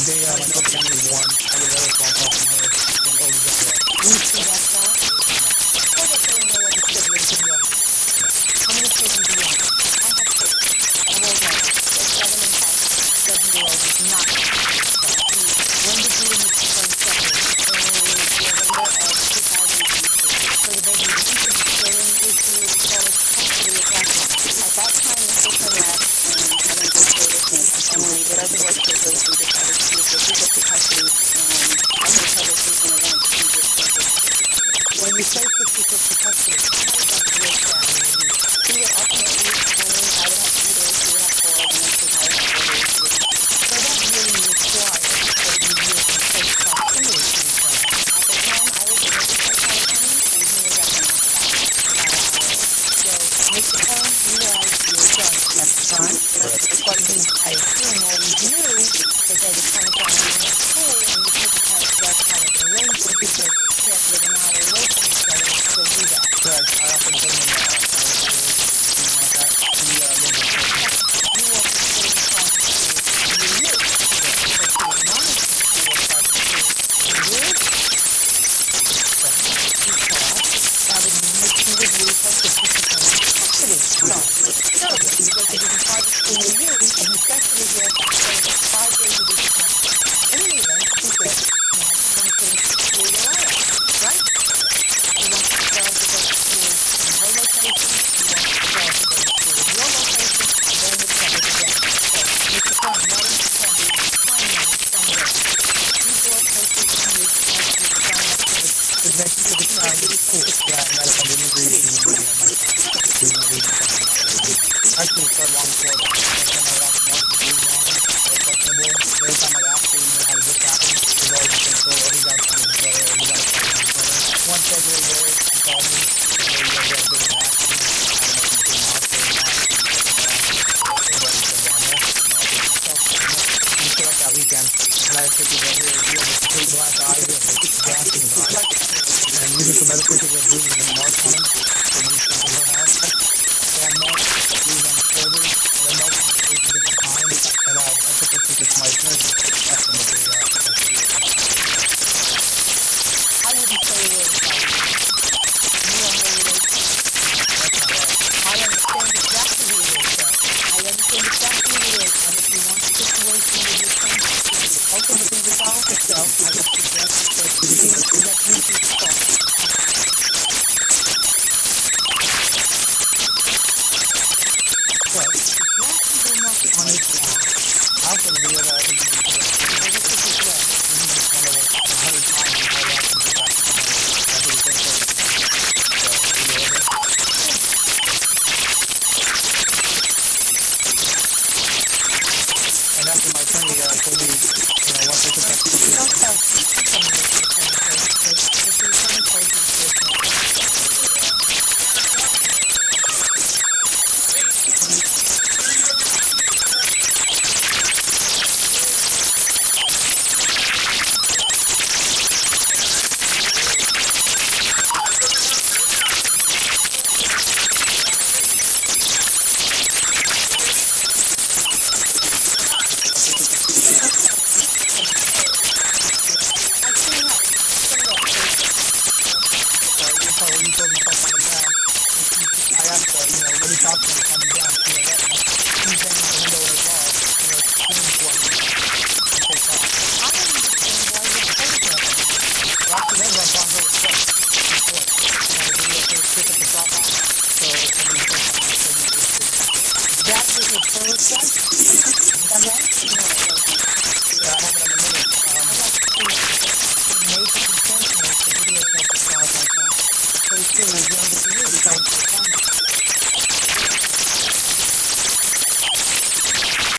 they like opened up to you and you wanted to see what other people had heard from over the years. Can you sing that song? How much I don't know what it's gonna make in your heart. How much I don't know. How much I don't know. It's coming in hot. It's gonna be like not that. So when did you turn 70? In November of 2002. So then you keep it spinning if you fall asleep anytime. Like I'll try and take a nap and then go to sleep. And when you get up, go to sleep so that you can kind of see if it's a percussion how much of it you're going to want to do this weekend. When you say particular percussion, what does that mean exactly? You would have to at least tell me. I don't want you to rap all over me because I have to basically. But I don't mean when you try to do a precise proximity to the song. At the time, I was working for Paul Simon, and he was up in Appalachia. So you tell me yourself at the time, but I assume knowing you, because I was coming from a school, and you couldn't have that kind of arrangement because kids live an hour away from each other, you still do that. But I don't think they make Paul Simon anymore, that he lives in Texas. You want to sing proximity to you, but to his mom, you were part of it. You do? So how did you make him do necessity song? So because it was hard between you and necessity was hard for you to sing. In any event, he said, now you're going to sing Leave It Right, right? And then you go to school, and one more time it comes to you, go to school. One more time it comes to you, then you come back again. So God, now you become higher and stronger. You go up places to do your thing, and try not to just let you decide who to fool. Yeah, I know, but it is easy when you're young like that. So you don't really think about it. I think for a long story, every time I watch Martin do wrong, the words, every time I ask her, you know how to get down, I've always been told he's actually very, very bright. Once every word is called me, very, very, very good at asking it, and he knows it, so he doesn't get nervous. So, I feel like that weekend, the other kids will hear his black eyes or his dancing eyes. And you get some other pictures of Judy in more time. Judy at her house. One more. Judy on shoulders. One more time. Judy at the time. And I'll take a picture for my twins. That's going to be pretty awesome. How would you say the word Italian? You know how many words? That's not bad. I understand exactly who it is, though. I understand exactly who it is. And if you want the situation to do some, okay, you can resolve yourself. You can suggest the person to do it. You let me do the talking. Well, not even much on his mom. I think the video also being important. Maybe you could just let me just kind of like his mom be way off in the background. That is what they do. And that's what my friend told me, once you get back to the don't tell him. Don't tell me what you're going to say, because if you're going to say things that when you told him to start coming down, I asked what he thought when he was coming down, coming up, like he's down in the middle of the car, waiting for you to take off. I don't understand why you say stuff like that. I think I'm going to find out what he said. He was going to pick up the top on me, so he was going to say me this to me. That was your parents' wife? Is that right? Yeah, I don't remember. How about she made you send me the videotape of how it went down? So she was younger than you, you told me.